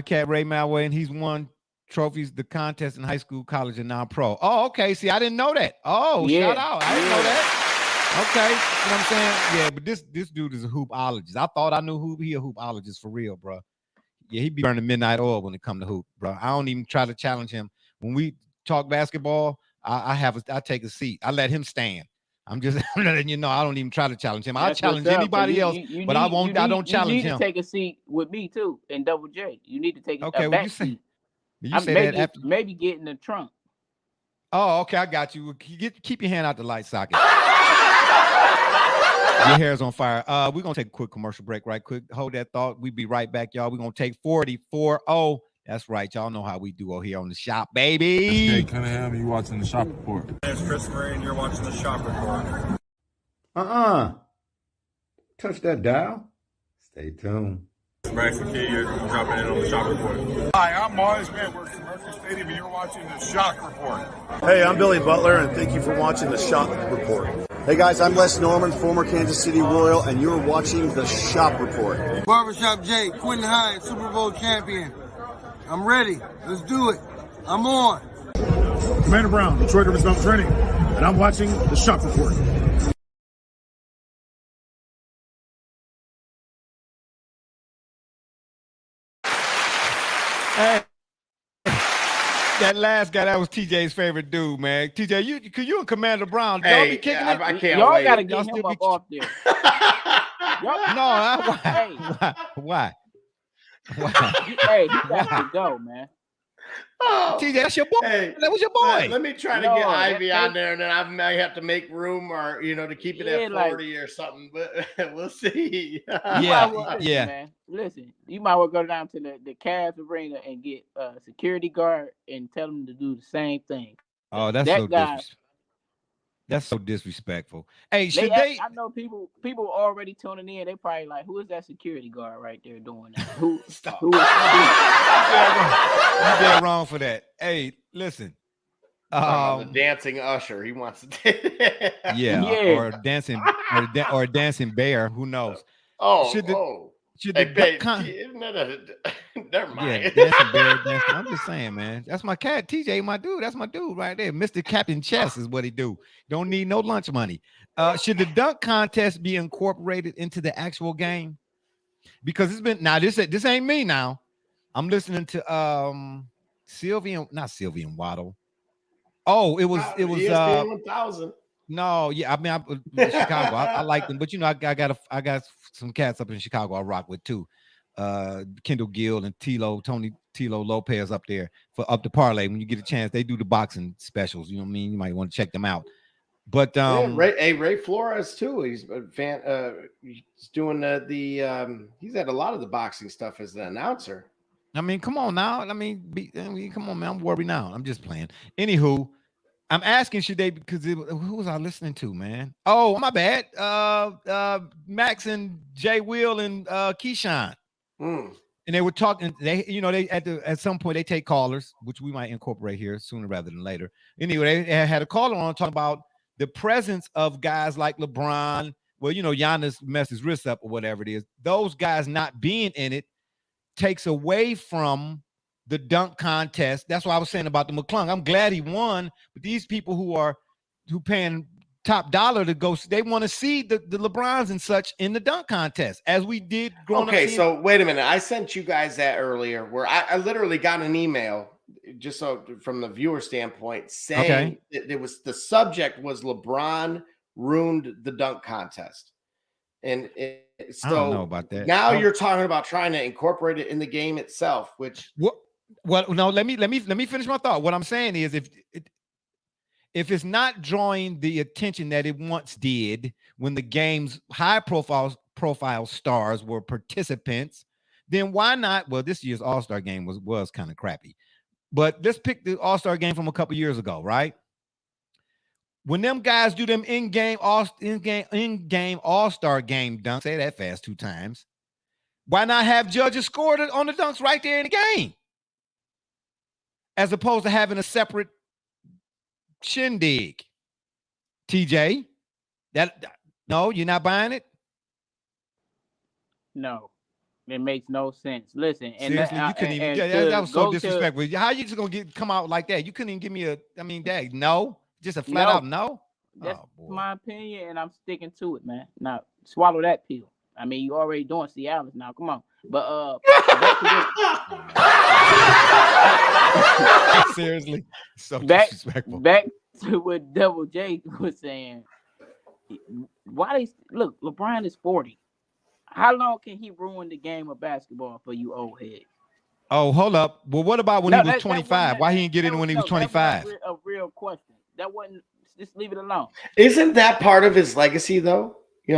cat Ray Malway, and he's won trophies, the contest in high school, college, and now pro. Oh, okay. See, I didn't know that. Oh, yeah. Shout out. I didn't know that. Okay. You know what I'm saying? Yeah, but this dude is a hoopologist. I thought I knew he a hoopologist for real, bro. Yeah, he be burning midnight oil when it come to hoop, bro. I don't even try to challenge him. When we talk basketball, I take a seat. I let him stand. I'm just letting you know I don't even try to challenge him. I'll challenge anybody else, but I don't challenge him. You need to take a seat with me too in Double J. You need to take a back seat. You say that after maybe get in the trunk. Oh, okay, I got you. Keep your hand out the light socket. Your hair's on fire. We're gonna take a quick commercial break right quick. Hold that thought. We'll be right back, y'all. We're gonna take 40-40. That's right. Y'all know how we do over here on the shop, baby. Hey, Cunningham, you watching the Shop Report. It's Christopher, and you're watching the Shop Report. Touch that dial. Stay tuned. Braxton Key, you're dropping in on the Shop Report. Hi, I'm Mars Man. We're at Mercury Stadium, and you're watching the Shop Report. Hey, I'm Billy Butler, and thank you for watching the Shop Report. Hey guys, I'm Les Norman, former Kansas City Royal, and you're watching the Shop Report. Barbershop J, Quentin Hines, Super Bowl champion. I'm ready. Let's do it. I'm on. Commander Brown, Detroit Rivers Mountain Training, and I'm watching the Shop Report. Hey, that last guy, that was TJ's favorite dude, man. TJ, you and Commander Brown, y'all be kicking it. I can't Y'all wait. gotta get him up off there. Why? Hey, he got to go, man. Oh, TJ, that's your boy. Hey, that was your boy. Let me try to get Ivy on there, and then I may have to make room or to keep it at 40 or something. But we'll see. Man. Listen, you might well go down to the Cavs arena and get a security guard and tell them to do the same thing. Oh, that's so disrespectful. That's so disrespectful. Hey, I know people already tuning in. They probably like, who is that security guard right there doing that? Who is You did wrong for that. Hey, listen. The dancing usher. He wants to. Or dancing or a dancing bear. Who knows? Never mind. Yeah, dancing bear, dancing. I'm just saying, man. That's my cat, TJ, my dude. That's my dude right there. Mr. Captain Chess is what he do. Don't need no lunch money. Should the dunk contest be incorporated into the actual game? Because it's been this ain't me now. I'm listening to not Sylvian Waddle. Oh, it was ESPN 1000. No, yeah, I mean, Chicago. I like them, but I got some cats up in Chicago I rock with too. Kendall Gill and Tony Lopez up there for Up the Parlay. When you get a chance, they do the boxing specials. You know what I mean? You might want to check them out. But Ray Flores too. He's a fan. He's doing he's had a lot of the boxing stuff as the announcer. I mean, come on now. Come on, man. I'm worried now. I'm just playing. Anywho, I'm asking, should they? Because who was I listening to, man? Oh, my bad. Max and Jay Will and Keyshawn. Mm. And they were talking. They, they at some point they take callers, which we might incorporate here sooner rather than later. Anyway, they had a caller on talking about the presence of guys like LeBron. Well, Giannis messed his wrist up or whatever it is. Those guys not being in it takes away from the dunk contest. That's what I was saying about the McClung. I'm glad he won, but these people who paying top dollar to go, they want to see the LeBrons and such in the dunk contest, as we did growing up. Okay, so wait a minute. I sent you guys that earlier where I literally got an email, just so from the viewer standpoint, saying it was the subject was LeBron ruined the dunk contest. And so I don't know about that. Now you're talking about trying to incorporate it in the game itself, which well, no, let me finish my thought. What I'm saying is if it's not drawing the attention that it once did when the game's high profile stars were participants, then why not? Well, this year's All-Star game was kind of crappy. But let's pick the All-Star game from a couple years ago, right? When them guys do them in-game All-Star game dunks, say that fast 2 times, why not have judges score on the dunks right there in the game? As opposed to having a separate shindig. TJ, no, you're not buying it? No. It makes no sense. Listen, and seriously, you couldn't even. That was so disrespectful. How you just gonna come out like that? You couldn't even give me Dad, no, just a flat out no. That's my opinion, and I'm sticking to it, man. Now swallow that pill. I mean, you already doing Cialis now. Come on, but seriously, so disrespectful. Back to what Double J was saying. Why look? LeBron is 40. How long can he ruin the game of basketball for you old heads? Oh, hold up. Well, what about when he was 25? Why he didn't get in when he was 25? That wasn't a real question. That wasn't. Just leave it alone. Isn't that part of his legacy, though?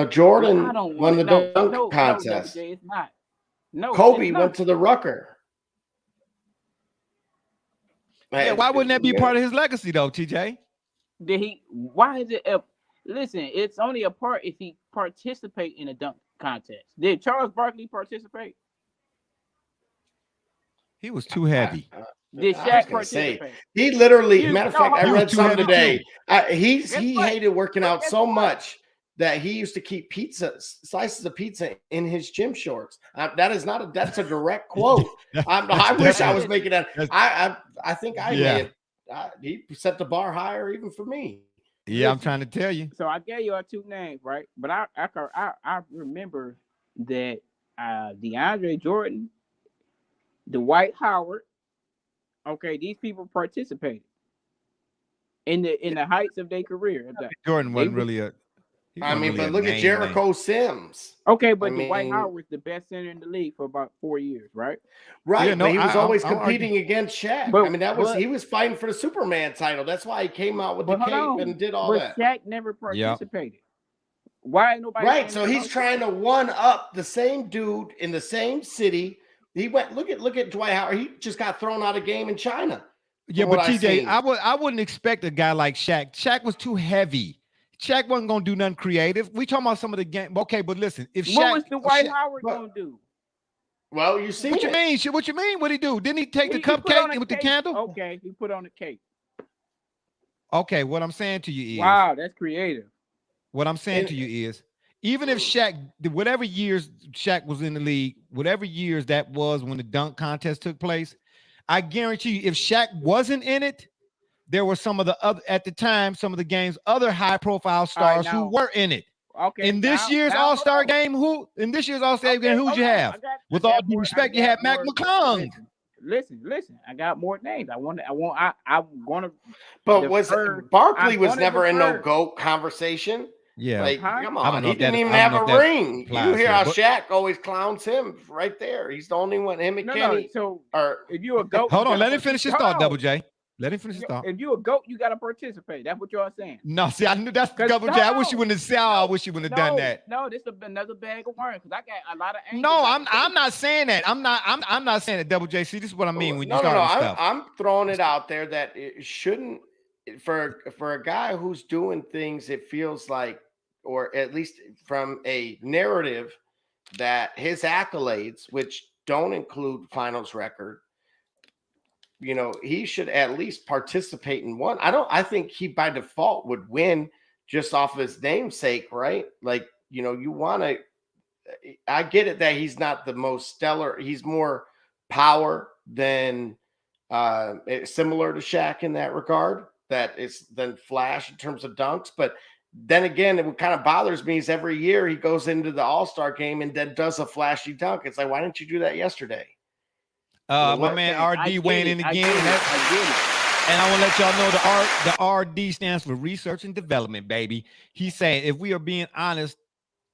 Jordan won the dunk contest. No, it's not. No, Kobe went to the Rucker. Yeah, why wouldn't that be part of his legacy, though, TJ? Did he? Why is it? Listen, it's only a part if he participate in a dunk contest. Did Charles Barkley participate? He was too heavy. Did Shaq participate? He literally, matter of fact, I read something today. He hated working out so much that he used to keep slices of pizza in his gym shorts. That's a direct quote. I wish I was making that. I think he set the bar higher even for me. Yeah, I'm trying to tell you. So I gave you 2 names, right? But I remember that DeAndre Jordan, Dwight Howard. Okay, these people participated in the heights of their career. Jordan wasn't really a. But look at Jericho Sims. Okay, but Dwight Howard was the best center in the league for about 4 years, right? Right, but he was always competing against Shaq. But he was fighting for the Superman title. That's why he came out with the cape and did all that. But Shaq never participated. Yep. Why ain't nobody? Right, so he's trying to one up the same dude in the same city. He went. Look at Dwight Howard. He just got thrown out of game in China. Yeah, but TJ, I wouldn't expect a guy like Shaq. Shaq was too heavy. Shaq wasn't gonna do nothing creative. We talking about some of the game. Okay, but listen, if what was Dwight Howard gonna do? Well, you see what you mean? What you mean? What'd he do? Didn't he take the cupcake with the candle? Okay, he put on the cake. Okay, what I'm saying to you is, wow, that's creative. What I'm saying to you is, even if Shaq, whatever years Shaq was in the league, whatever years that was when the dunk contest took place, I guarantee you, if Shaq wasn't in it, there were some of the other at the time, some of the game's other high-profile stars who were in it. Okay. In this year's All-Star game, who'd you have? With all due respect, you had Mac McClung. Listen. I got more names. I want to. But Barkley was never in no GOAT conversation. Yeah, like come on, he didn't even have a ring. You hear how Shaq always clowns him right there. He's the only one. Him and Kenny. So if you're a GOAT, hold on, let him finish his thought, Double J. Let him finish his thought. If you're a GOAT, you got to participate. That's what y'all saying. No, see, I knew that's Double J. I wish you wouldn't have said. I wish you wouldn't have done that. No, this is another bag of worms because I got a lot of. No, I'm not saying that. I'm not saying that. Double J. See, this is what I mean when you start stuff. I'm throwing it out there that it shouldn't. for a guy who's doing things, it feels like, or at least from a narrative, that his accolades, which don't include finals record, he should at least participate in one. I think he by default would win just off of his namesake, right? Like, you want to, I get it that he's not the most stellar. He's more power than similar to Shaq in that regard, that is than Flash in terms of dunks. But then again, what kind of bothers me is every year he goes into the All-Star game and then does a flashy dunk. It's like, why didn't you do that yesterday? My man RD weighing in again. And I want to let y'all know the RD stands for research and development, baby. He's saying if we are being honest,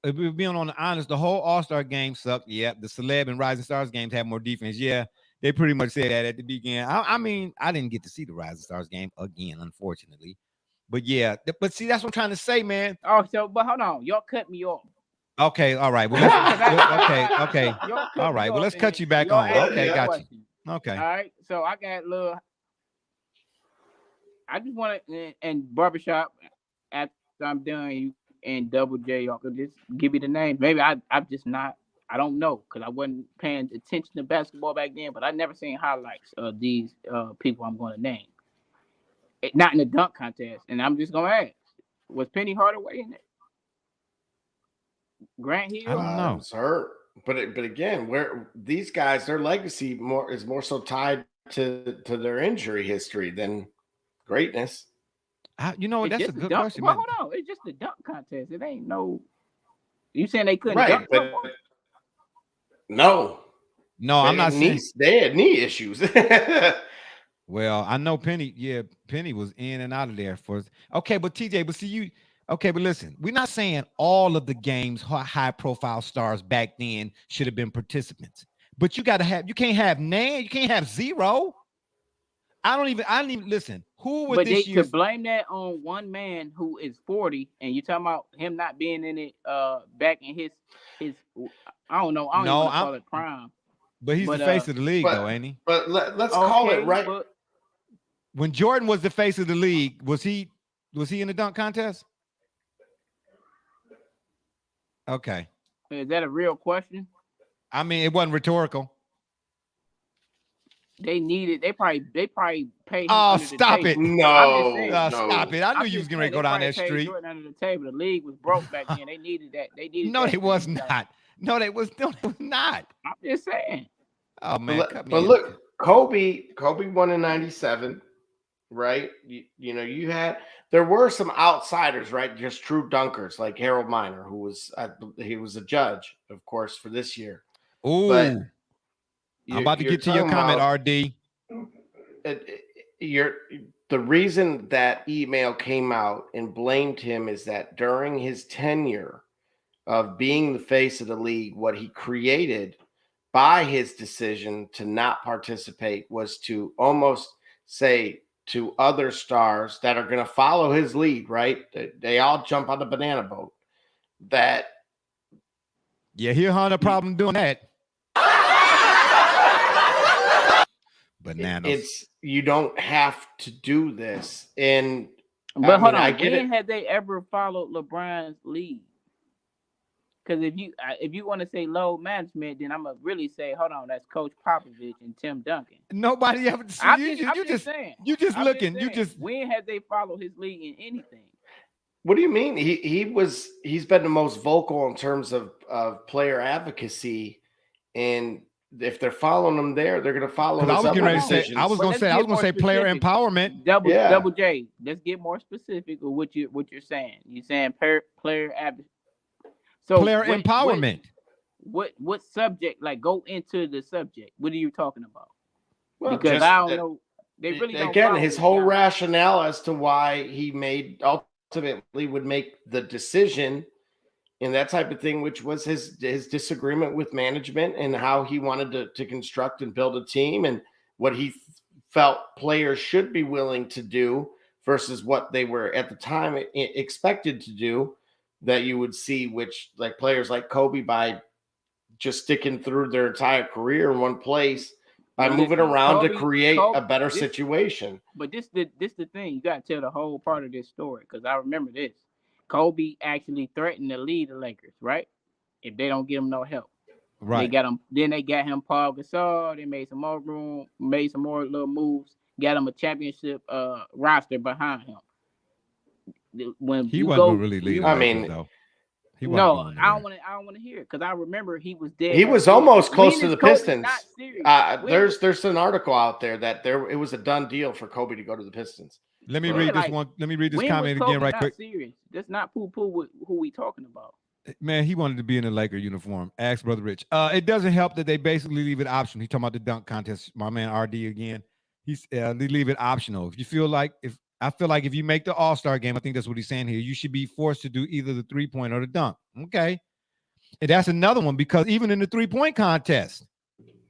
if we're being on the honest, the whole All-Star game sucked. Yeah, the Celeb and Rising Stars games have more defense. Yeah, they pretty much said that at the beginning. I mean, I didn't get to see the Rising Stars game again, unfortunately. But yeah, but see, that's what I'm trying to say, man. Oh, but hold on, y'all cut me off. Okay, all right. Well, okay. All right. Well, let's cut you back on. Okay, got you. Okay. All right. So I got a little. I just want to, and barbershop, after I'm done, you and Double J, y'all could just give me the name. Maybe I'm just not, I don't know, because I wasn't paying attention to basketball back then, but I never seen highlights of these people I'm going to name. Not in the dunk contest. And I'm just going to ask, was Penny Hardaway in it? Grant Hill? I don't know. It's hurt. But again, where these guys, their legacy is more so tied to their injury history than greatness. That's a good question. Well, hold on, it's just the dunk contest. It ain't no. You saying they couldn't right? Dunk but no, I'm not saying they had knee issues. Well, I know Penny. Yeah, Penny was in and out of there for. Okay, but TJ, but see you. Okay, but listen, we're not saying all of the games high-profile stars back then should have been participants. But you can't have none. You can't have zero. I don't even listen. Who would but this they year could blame that on one man who is 40, and you talking about him not being in it back in his I don't know. I don't even want to call it prime. But he's the face of the league, though, ain't he? But let's call it right. When Jordan was the face of the league, was he in the dunk contest? Okay. Is that a real question? I mean, it wasn't rhetorical. They probably paid him. Oh, stop it. No, stop it. I knew you was going to go down that street. Jordan under the table. The league was broke back then. They needed that. It was not. No, it was not. I'm just saying. Oh, man. But look, Kobe won in 97, right? There were some outsiders, right? Just true dunkers like Harold Miner, who was a judge, of course, for this year. Ooh. But I'm about to get to your comment, RD. The reason that email came out and blamed him is that during his tenure of being the face of the league, what he created by his decision to not participate was to almost say to other stars that are going to follow his lead, right? They all jump on the banana boat. That. Yeah, he had a problem doing that. Bananas. You don't have to do this. And but hold on, when had they ever followed LeBron's lead? Because if you want to say load management, then I'm gonna really say, hold on, that's Coach Popovich and Tim Duncan. Nobody ever. You just looking. When had they followed his lead in anything? What do you mean? He's been the most vocal in terms of player advocacy, and if they're following him there, they're going to follow his other decisions. I was going to say player empowerment. Double J. Let's get more specific with what you're saying. You're saying player advocacy. So player empowerment. What subject? Like, go into the subject. What are you talking about? Well, because I don't know. They really don't. Again, his whole rationale as to why he ultimately would make the decision and that type of thing, which was his disagreement with management and how he wanted to construct and build a team and what he felt players should be willing to do versus what they were at the time expected to do, that you would see, which like players like Kobe, by just sticking through their entire career in one place, by Well, moving listen, around to Kobe- create Kobe- a better this- situation. But this the thing. You gotta tell the whole part of this story because I remember this. Kobe actually threatened to leave the Lakers, right? If they don't give him no help. They Right. got him. Then they got him Paul Gasol. They made some more room, made some more little moves. Got him a championship roster behind him. When He you wasn't go, gonna really lead the I Lakers, mean, though. He wasn't no, going I don't nowhere. want to hear it because I remember he was dead. he ass was serious. almost close When to is the Kobe Pistons. not serious? There's an article out there that it was a done deal for Kobe to go to the Pistons. Let me Yeah, read this like, one. Let me read this when comment was Kobe again right not quick. serious? That's not poo who we talking about. Man, he wanted to be in a Laker uniform. Ask Brother Rich. It doesn't help that they basically leave it optional. He talking about the dunk contest. My man RD again. They leave it optional. If you feel like if you make the All-Star game, I think that's what he's saying here. You should be forced to do either the 3-point or the dunk. Okay, and that's another one because even in the 3-point contest,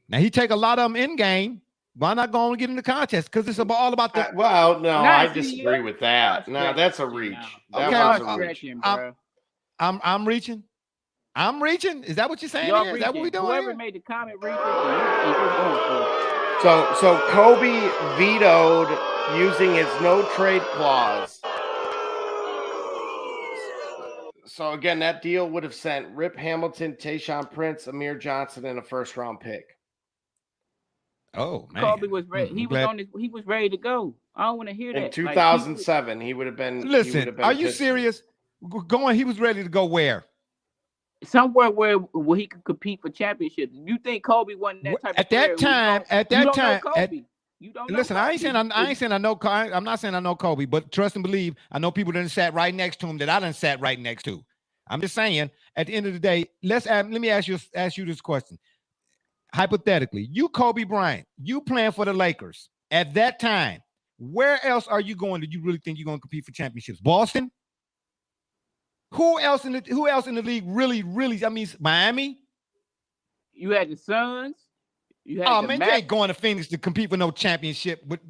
now he take a lot of them in game. Why not go and get in the contest? Because it's all about the. I disagree with that. No, that's a reach. That Okay, was a reach. I'm reaching. I'm reaching. Is that what you're saying? Is that what we doing? Whoever made the comment reaching, is just going for it. So Kobe vetoed using his no trade clause. So again, that deal would have sent Rip Hamilton, Tayshaun Prince, Amir Johnson, and a first-round pick. Oh man, Kobe was ready. He was ready to go. I don't want to hear that. In 2007, he would have been. Listen, are you serious? He was ready to go where? Somewhere where he could compete for championships. You think Kobe wasn't that type of player? At that time, Kobe. You don't know listen, Kobe. I ain't saying I know. I'm not saying I know Kobe, but trust and believe, I know people that sat right next to him that I done sat right next to. I'm just saying. At the end of the day, let me ask you this question. Hypothetically, you Kobe Bryant, you playing for the Lakers at that time. Where else are you going that you really think you're going to compete for championships? Boston? Who else in the league really? I mean, Miami. You had the Suns. You had you ain't going to Phoenix to compete for no championship. But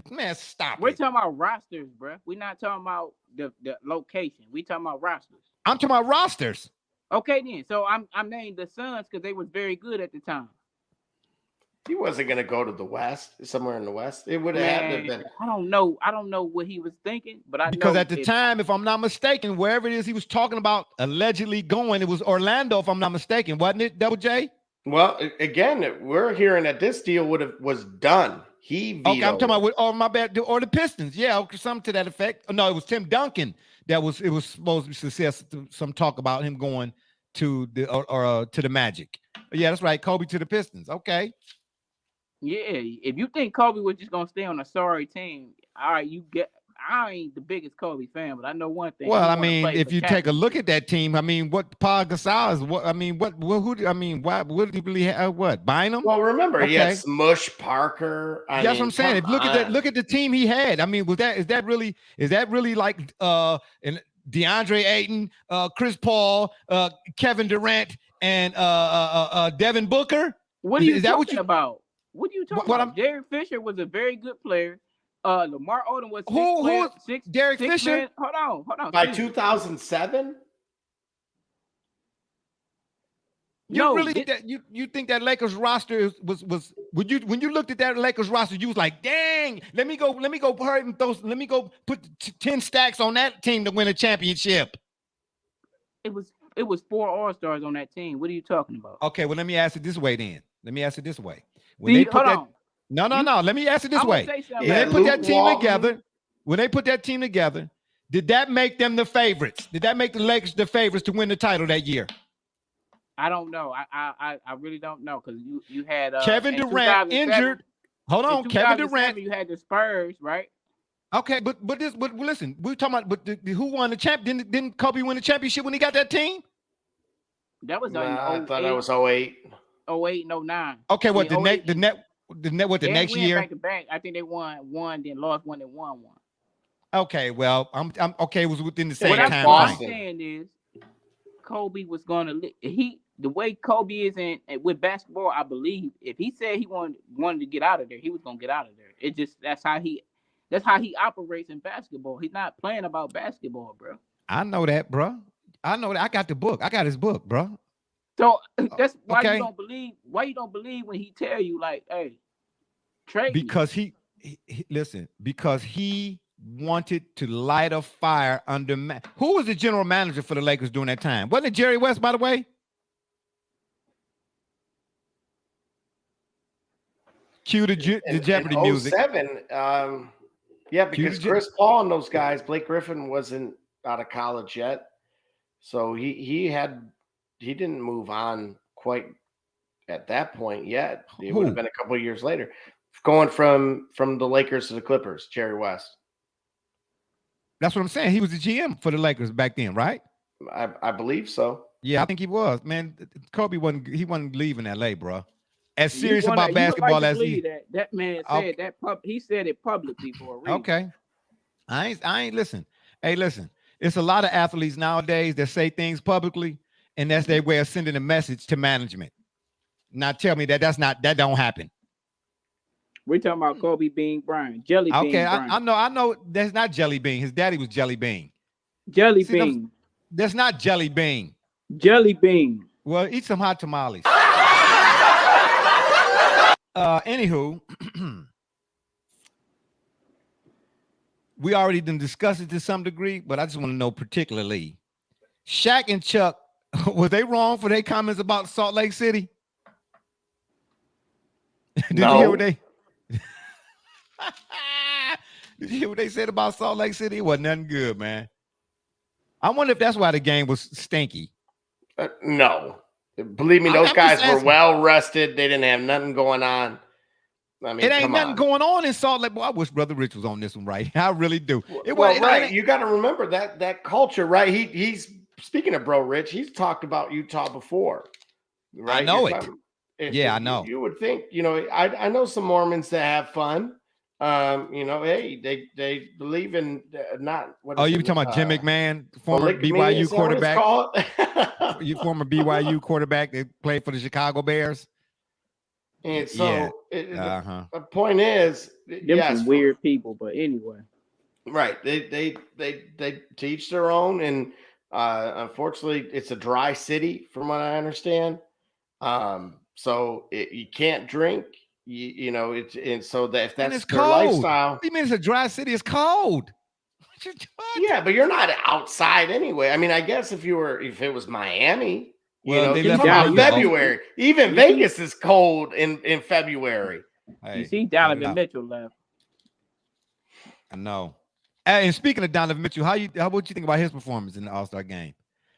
man, stop. We're talking about rosters, bro. We're not talking about the location. We talking about rosters. I'm talking about rosters. Okay, then. So I'm naming the Suns because they was very good at the time. He wasn't going to go to the West, somewhere in the West. It would have had to have been. I don't know what he was thinking, but because at the time, if I'm not mistaken, wherever it is he was talking about allegedly going, it was Orlando, if I'm not mistaken, wasn't it, Double J? Well, again, we're hearing that this deal was done. He vetoed. Okay, I'm talking about my bad, or the Pistons, yeah, something to that effect. No, it was Tim Duncan it was supposed to say some talk about him going to the to the Magic. Yeah, that's right, Kobe to the Pistons. Okay. Yeah, if you think Kobe was just gonna stay on a sorry team, all right, I ain't the biggest Kobe fan, but I know one thing. Well, I mean, if you take a look at that team, I mean, what Paul Gasol is, what did he really have? What Bynum? Well, remember he had Smush Parker. That's what I'm saying. If look at the team he had. I mean, is that really like and DeAndre Ayton, Chris Paul, Kevin Durant, and Devin Booker? What are you talking about? What are you talking about? Derek Fisher was a very good player. Lamar Odom was six. Derek Fisher? Man. Hold on. By 2007? You think that Lakers roster was when you looked at that Lakers roster, you was like, dang, let me go put 10 stacks on that team to win a championship. It was 4 All-Stars on that team. What are you talking about? Okay, well, let me ask it this way then. Let me ask it this way. Let me ask it this way. When they put that team together, did that make them the favorites? Did that make the Lakers the favorites to win the title that year? I don't know. I really don't know because you had Kevin Durant injured. Hold on, Kevin Durant. You had the Spurs, right? Okay, but listen, we're talking about who won the champ? Didn't Kobe win the championship when he got that team? That was I thought it was 08. 08 and 09. Okay, what the next year? Back to back. I think they won, then lost one, then won one. Okay, well, I'm okay. It was within the same time. What I'm saying is, Kobe was gonna the way Kobe is in with basketball. I believe if he said he wanted to get out of there, he was gonna get out of there. It just that's how he operates in basketball. He's not playing about basketball, bro. I know that, bro. I know that. I got the book. I got his book, bro. So that's why you don't believe. Why you don't believe when he tell you like, hey, Trade me. because listen, because he wanted to light a fire under who was the general manager for the Lakers during that time? Wasn't it Jerry West, by the way? Cue the Jeopardy in music. 07, yeah, because Chris Paul and those guys, Blake Griffin wasn't out of college yet, so he didn't move on quite at that point yet. It would have been a couple of years later, going from the Lakers to the Clippers. Jerry West. That's what I'm saying. He was the GM for the Lakers back then, right? I believe so. Yeah, I think he was. Man, Kobe wasn't leaving LA, bro. As serious about basketball as he. That man said that. He said it publicly for a reason. Okay, I ain't listen. Hey, listen. It's a lot of athletes nowadays that say things publicly, and that's their way of sending a message to management. Now tell me that don't happen. We're talking about Kobe Bean Bryant, Jelly Bean. Okay, Bryant. I know. That's not Jelly Bean. His daddy was Jelly Bean. Jelly Bean. That's not Jelly Bean. Jelly Bean. Well, eat some hot tamales. Anywho, we already done discussed it to some degree, but I just want to know particularly, Shaq and Chuck, were they wrong for their comments about Salt Lake City? Did you hear what they? Did you hear what they said about Salt Lake City? It wasn't nothing good, man. I wonder if that's why the game was stinky. No. Believe me, those guys were well rested. They didn't have nothing going on. I mean, it ain't nothing going on in Salt Lake. Boy, I wish Brother Rich was on this one, right? I really do. Right. You got to remember that culture, right? He's speaking of Bro Rich. He's talked about Utah before, right? I know it. I know. You would think, I know some Mormons that have fun. Hey, they believe in not. You were talking about Jim McMahon, former BYU quarterback? Former BYU quarterback that played for the Chicago Bears. And so the point is, some weird people, but anyway, right? They teach their own, and unfortunately, it's a dry city, from what I understand. So you can't drink. So that if that's their lifestyle, what do you mean it's a dry city? It's cold. Yeah, but you're not outside anyway. I mean, I guess if it was Miami, you're talking about February. Even Vegas is cold in February. Hey, you see, Donovan Mitchell left. I know. And speaking of Donovan Mitchell, what you think about his performance in the All-Star game?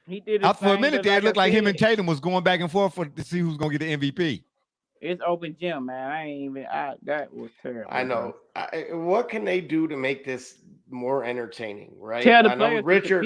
He did for a minute there. It looked like him and Tatum was going back and forth to see who's going to get the MVP. It's open gym, man. That was terrible. I know. What can they do to make this more entertaining, right? Tell the players Richard.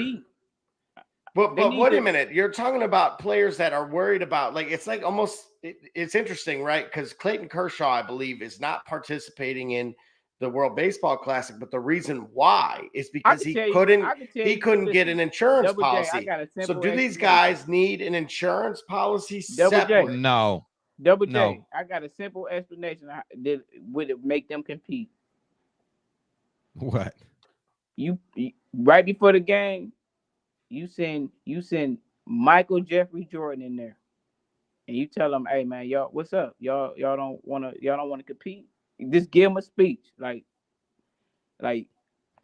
But wait a minute. You're talking about players that are worried about, it's like almost, it's interesting, right? Because Clayton Kershaw, I believe, is not participating in the World Baseball Classic, but the reason why is because he couldn't get an insurance policy. So do these guys need an insurance policy separate? No. Double J, I got a simple explanation. Would it make them compete? What? You right before the game, you send Michael Jeffrey Jordan in there, and you tell them, "Hey man, y'all, what's up? Y'all don't want to compete? Just give them a speech, like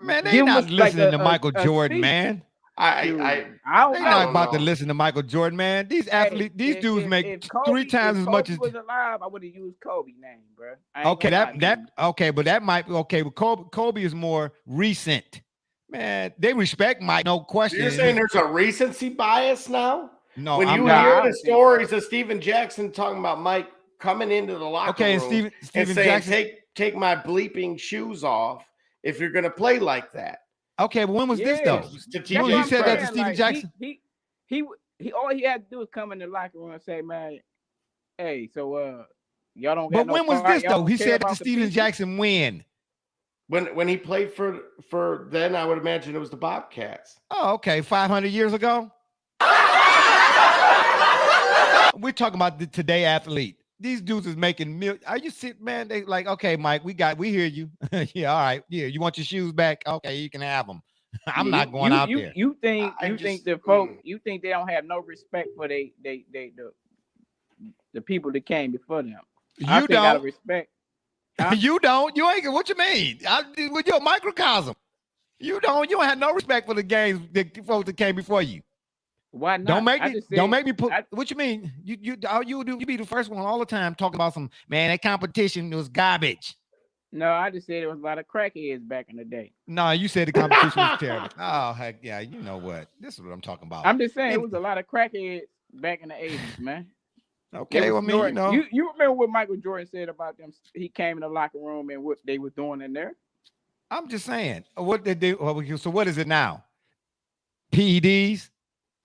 man, they not listening to Michael Jordan, man. They're not about to listen to Michael Jordan, man. These athletes, these dudes make three times as much as. If Kobe was alive, I would have used Kobe's name, bro. Okay, but that might be okay. But Kobe is more recent, man. They respect Mike, no question. You're saying there's a recency bias now? No, when you hear the stories of Steven Jackson talking about Mike coming into the locker room and saying, Jackson, take my bleeping shoes off if you're going to play like that. Okay, but when was this though? You said that to Steven Jackson. He all he had to do was come in the locker room and say, "Man, hey, so y'all don't." But when was this though? He said that to Steven Jackson when he played for then I would imagine it was the Bobcats. Oh, okay, 500 years ago. We're talking about the today athlete. These dudes is making Are you sick, man? They like, okay, Mike, we hear you. Yeah, all right. Yeah, you want your shoes back? Okay, you can have them. I'm not going out there. You think the folk? You think they don't have no respect for the people that came before them? You don't gotta respect. You don't. You ain't. What you mean? You're a microcosm. You don't. You don't have no respect for the games, the folks that came before you. Why not? Don't make I me. just said, Don't make me put. I, What you mean? You be the first one all the time talking about some man. That competition was garbage. no, I just said there was a lot of crackheads back in the day. No, you said the competition was terrible. Oh heck yeah, you know what? This is what I'm talking about. I'm just saying it was a lot of crackheads back in the 80s, man. Okay, well, I mean, you know, you remember what Michael Jordan said about them? He came in the locker room and what they was doing in there. I'm just saying what they do. So what is it now? PEDs.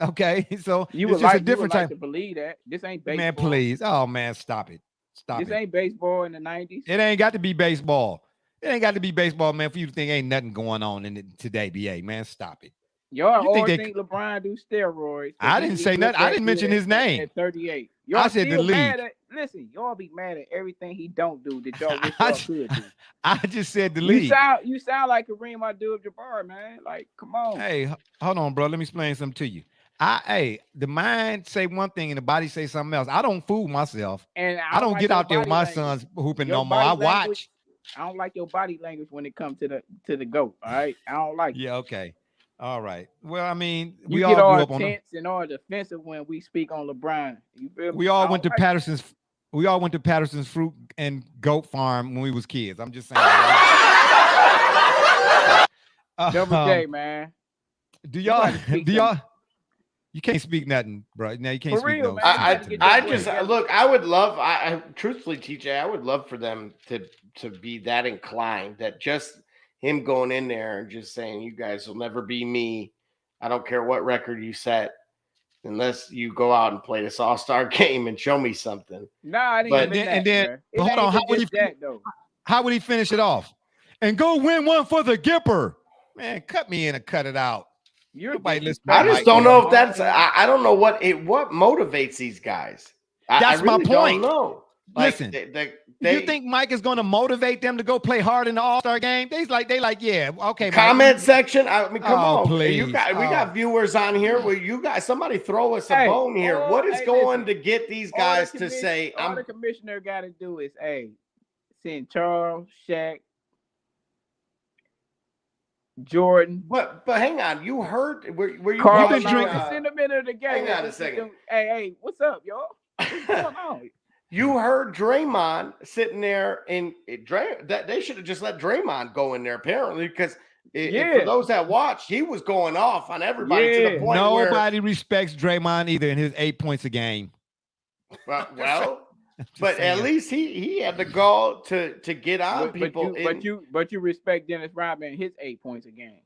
Okay, so You it's would just like a different to type. believe that this ain't baseball. Man, please. Oh man, stop it. Stop This it. ain't baseball in the 90s. It ain't got to be baseball. It ain't got to be baseball, man, for you to think ain't nothing going on in it today, BA. Man, stop it. Y'all You think always they- think LeBron do steroids. I didn't say nothing. I didn't mention his name. At 38. Y'all I said the still league. mad at, listen, y'all be mad at everything he don't do that y'all wish y'all could do. I just said the league. You sound like Kareem Abdul-Jabbar, man. Like, come on. Hey, hold on, bro. Let me explain something to you. The mind say one thing and the body say something else. I don't fool myself. And I don't like get your out there with body my language. sons hooping Your no more. body I language, watch. I don't like your body language when it comes to the GOAT. All right. I don't like it. Yeah, okay. All right. Well, I mean, You we get all all grew up on tense and all defensive when we speak on LeBron. You feel me? we all I went to don't like it. Patterson's. We all went to Patterson's fruit and goat farm when we was kids. I'm just saying. Double J, man. Do You y'all? gotta speak Do y'all? some- You can't speak nothing, bro. Now you can't For speak real, no. man. I gotta get I your just boy together. look. I would love. I truthfully, TJ, I would love for them to be that inclined. That just him going in there and just saying, "You guys will never be me. I don't care what record you set, unless you go out and play this All-Star game and show me something." Nah, it ain't But- even that, and then bruh. but It hold ain't on, even just that though. how would he finish it off? And go win one for the Gipper. Man, cut me in and cut it out. You're Nobody listen to I Mike, just don't man. know if that's. I don't know what motivates these guys. I That's my really point. Don't know. Like, Listen, they you think Mike is going to motivate them to go play hard in the All-Star game? They like, yeah, okay. comment Mike, section? I mean, come Oh, on, please. we got viewers on here. Where you guys, somebody throw us a Hey, bone here. What is hey, going listen. to get these All guys the to say? all the commissioner got to do is, send Charles, Shaq, Jordan, But hang on, you heard were you Carl been watching, drinking- send them into the game. hang on a second. Hey, what's up, y'all? What's going on? You heard Draymond sitting there, and that they should have just let Draymond go in there apparently because for those that watched, he was going off on everybody to the Yeah. point where Nobody respects Draymond either in his 8 points a game. well, Just but saying. at least he had the gall to get on people. But you respect Dennis Rodman his 8 points a game.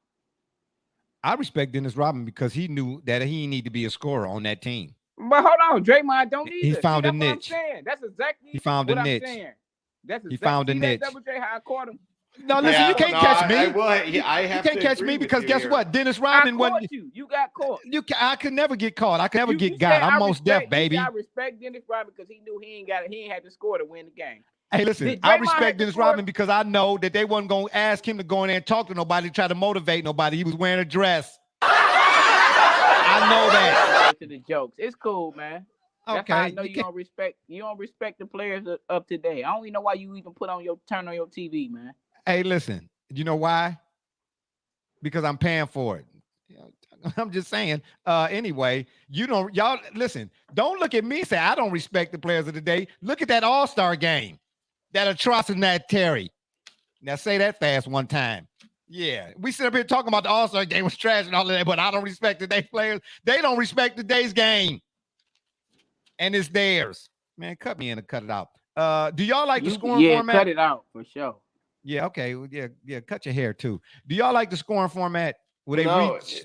I respect Dennis Rodman because he knew that he needed to be a scorer on that team. But hold on, Draymond don't either. He found a that's what I'm niche. saying. That's exactly He found what a I'm niche. saying. That's He found a see that niche. Double J, how I caught him. No, listen, you can't catch me. I You have can't to catch agree me with because you guess here. what? Dennis I Rodman caught wasn't. you. You got caught. I could never get caught. I could never You get said, got. I'm I most deaf, respect- baby. You said, I respect Dennis Rodman because he knew he ain't had to score to win the game. Hey, listen, Did I Draymond respect have to Dennis score? Rodman because I know that they wasn't going to ask him to go in there and talk to nobody, try to motivate nobody. He was wearing a dress. I know that. To the jokes, it's cool, man. That's how I know you don't respect. You don't respect the players of today. I don't even know why you even turn on your TV, man. Hey, listen, you know why? Because I'm paying for it. I'm just saying. Anyway, y'all listen, don't look at me and say I don't respect the players of the day. Look at that All-Star game. That atrocity, that Terry. Now say that fast one time. Yeah, we sit up here talking about the All-Star game was trash and all of that, but I don't respect today's players. They don't respect today's game. And it's theirs. Man, cut me in and cut it out. Do y'all like the scoring format? Cut it out for sure. Yeah, okay. Yeah, cut your hair too. Do y'all like the scoring format? Will they No, reach?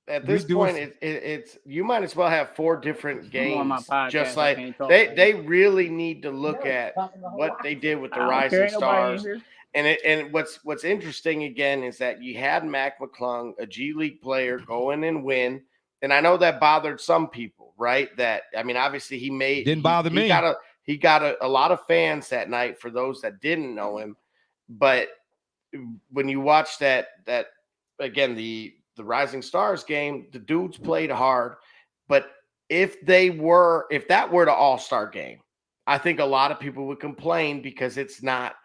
at this redo point, it? it's you might as well have 4 different I'm on my games. podcast, Just I like can't talk they really need to look at what they did with the Rising Stars. And what's interesting again is that you had Mac McClung, a G League player, go in and win. And I know that bothered some people, right? That I mean, obviously didn't bother me. He got a lot of fans that night for those that didn't know him. But when you watch that again, the Rising Stars game, the dudes played hard. But if that were the All-Star game, I think a lot of people would complain because it's not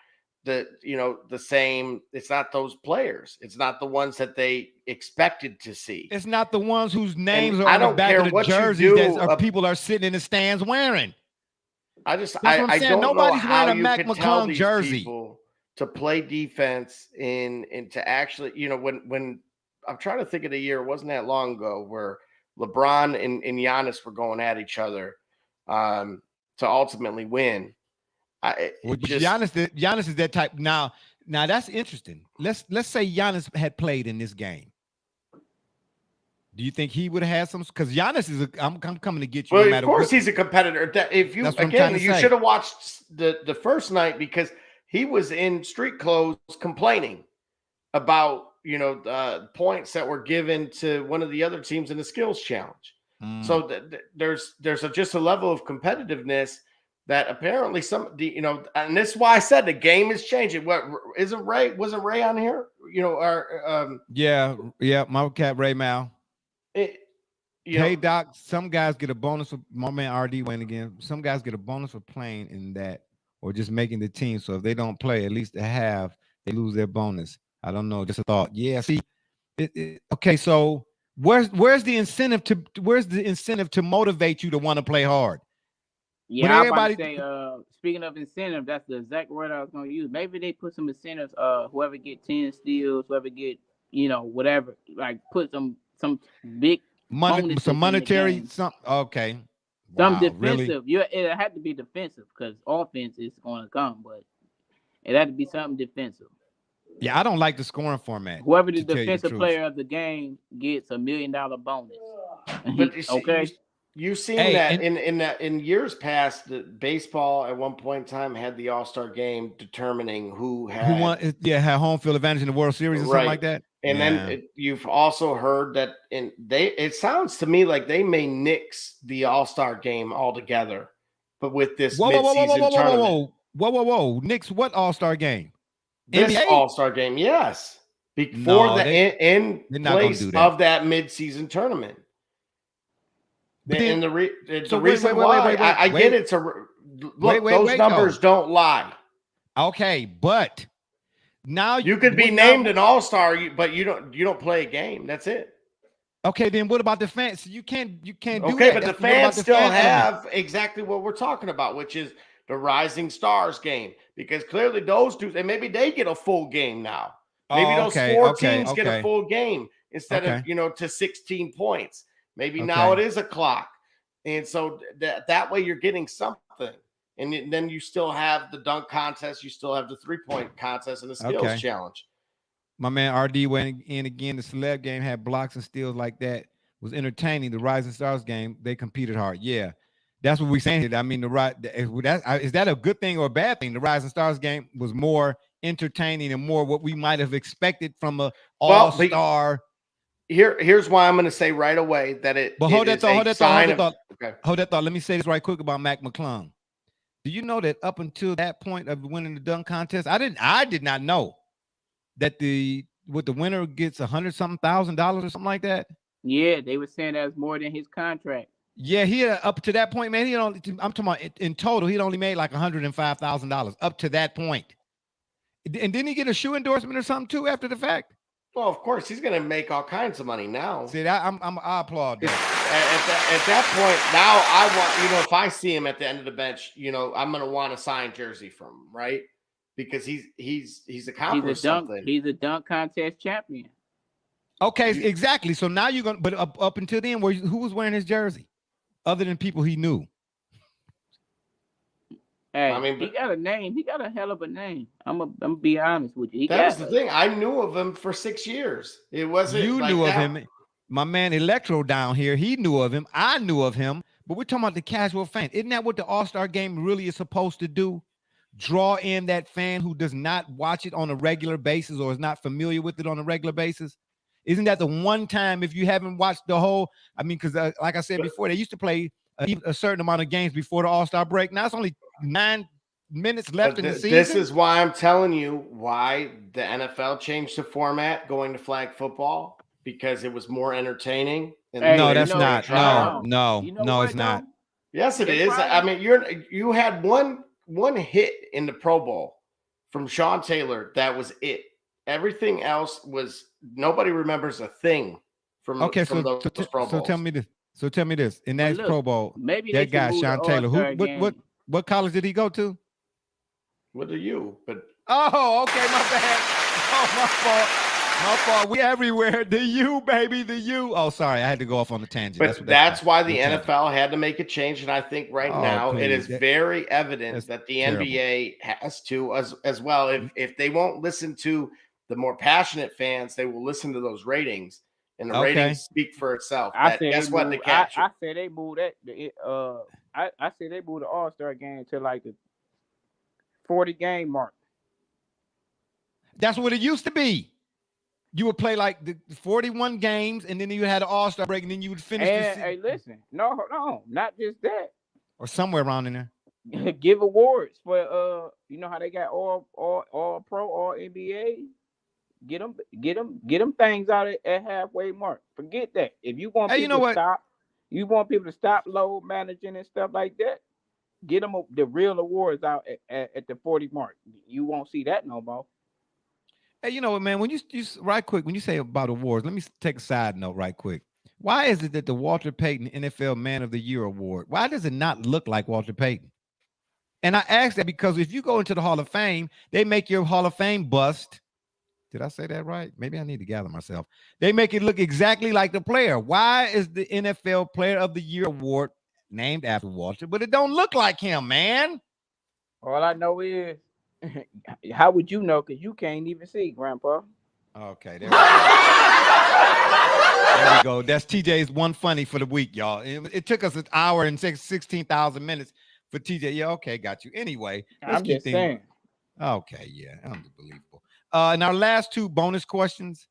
the same. It's not those players. It's not the ones that they expected to see. It's not the ones whose names And are I on the don't back care of the what you jerseys do, that people are sitting in the stands wearing. That's what I'm I saying. don't know Nobody's how wearing a you Mac could tell McClung these jersey. people to play defense and to actually, when I'm trying to think of the year, it wasn't that long ago where LeBron and Giannis were going at each other to ultimately win. Giannis is that type. Now that's interesting. Let's say Giannis had played in this game. Do you think he would have had some? Because Giannis is I'm coming to get you. Well, no matter of course what. he's a competitor. If you you should have watched the first night because he was in street clothes complaining about points that were given to one of the other teams in the skills challenge. So there's just a level of competitiveness that apparently and this is why I said the game is changing. What isn't Ray? Wasn't Ray on here? Yeah, my cat Ray Mal. Hey Doc, some guys get a bonus for my man RD went again. Some guys get a bonus for playing in that or just making the team. So if they don't play, at least they lose their bonus. I don't know, just a thought. Yeah, see, okay. So where's the incentive to motivate you to want to play hard? Yeah, I'm about to say, speaking of incentive, that's the exact word I was going to use. Maybe they put some incentives. Whoever get 10 steals, whoever get whatever, like put some big money, some monetary, okay. Some defensive. Really? It had to be defensive because offense is going to come, but it had to be something defensive. Yeah, I don't like the scoring format. Whoever the defensive player of the game gets $1 million bonus. But you've seen that in years past, that baseball at one point in time had the All-Star game determining who won. Had home field advantage in the World Series or something like that. And then you've also heard that it sounds to me like they may nix the All-Star game altogether, but with this midseason tournament. Whoa. Nix what All-Star game? This NBA? All-Star game, yes. Before in place of that midseason tournament. And the reason why I get it. Those numbers don't lie. Okay, but now you could be named an all-star, but you don't play a game. That's it. Okay, then what about the fans? You can't do that. Okay, but the fans still have exactly what we're talking about, which is the Rising Stars game, because clearly those two, and maybe they get a full game now. Maybe those four teams get a full game instead of to 16 points. Maybe now it is a clock, and so that way you're getting something. And then you still have the dunk contest, you still have the 3-point contest, and the skills challenge. My man RD went in again. The celeb game had blocks and steals like that. Was entertaining. The Rising Stars game, they competed hard. Yeah, that's what we're saying. I mean, is that a good thing or a bad thing? The Rising Stars game was more entertaining and more what we might have expected from a all-star. Here's why I'm going to say right away that it. But hold that thought. Hold that thought. Let me say this right quick about Mac McClung. Do you know that up until that point of winning the dunk contest, I did not know that the winner gets $100,000 or something like that. Yeah, they were saying that's more than his contract. Yeah, he up to that point, man. I'm talking about in total, he'd only made like $105,000 up to that point. And didn't he get a shoe endorsement or something too after the fact? Well, of course, he's going to make all kinds of money now. See, I applaud that. At that point, now I want, if I see him at the end of the bench, I'm going to want a signed jersey from him, right? Because he's accomplished something. He's a dunk contest champion. Okay, exactly. So now you're going to, but up until then, who was wearing his jersey other than people he knew? Hey, he got a name. He got a hell of a name. I'm gonna be honest with you. That was the thing. I knew of him for 6 years. It wasn't you like knew that. of him. My man Electro down here, he knew of him. I knew of him. But we're talking about the casual fan. Isn't that what the All-Star game really is supposed to do? Draw in that fan who does not watch it on a regular basis or is not familiar with it on a regular basis. Isn't that the one time if you haven't watched the whole? I mean, because like I said before, they used to play a certain amount of games before the All-Star break. Now it's only 9 minutes left in the season. This is why I'm telling you why the NFL changed the format going to flag football, because it was more entertaining. No, that's not. No, it's not. Yes, it is. I mean, you had one hit in the Pro Bowl from Sean Taylor, that was it. Everything else was nobody remembers a thing from Okay, from those Pro so Bowls. tell me this. So tell me this. In that look, Pro Bowl, maybe they that guy should move the Sean Taylor, All-Star game. what college did he go to? What are you? But Oh, okay, my bad. Oh, my fault. My fault. We everywhere. The U, baby, the U. Oh, sorry, I had to go off on a tangent. But that's why the tangent. NFL had to make a change, and I think right now it is very evident that the NBA has to as well. If they won't listen to the more passionate fans, they will listen to those ratings, and the ratings speak for itself. Guess what? I said they moved that. I said they moved the All-Star game to like the 40 game mark. That's what it used to be. You would play like the 41 games, and then you had an All-Star break, and then you would finish the season. Hey, listen, no, not just that. Or somewhere around in there. Give awards for you know how they got all pro, all NBA. Get them things out at halfway mark. Forget that. If you want people to stop, you want people to stop load managing and stuff like that. Get them the real awards out at the 40 mark. You won't see that no more. Hey, you know what, man? When you right quick, when you say about awards, let me take a side note right quick. Why is it that the Walter Payton NFL Man of the Year award, why does it not look like Walter Payton? And I ask that because if you go into the Hall of Fame, they make your Hall of Fame bust. Did I say that right? Maybe I need to gather myself. They make it look exactly like the player. Why is the NFL Player of the Year award named after Walter, but it don't look like him, man? All I know is, how would you know? Because you can't even see, Grandpa. Okay, there we go. There we go. That's TJ's one funny for the week, y'all. It took us an hour and 16,000 minutes for TJ. Yeah, okay, got you. Anyway, I'm just saying. Okay, yeah, unbelievable. And our last two bonus questions.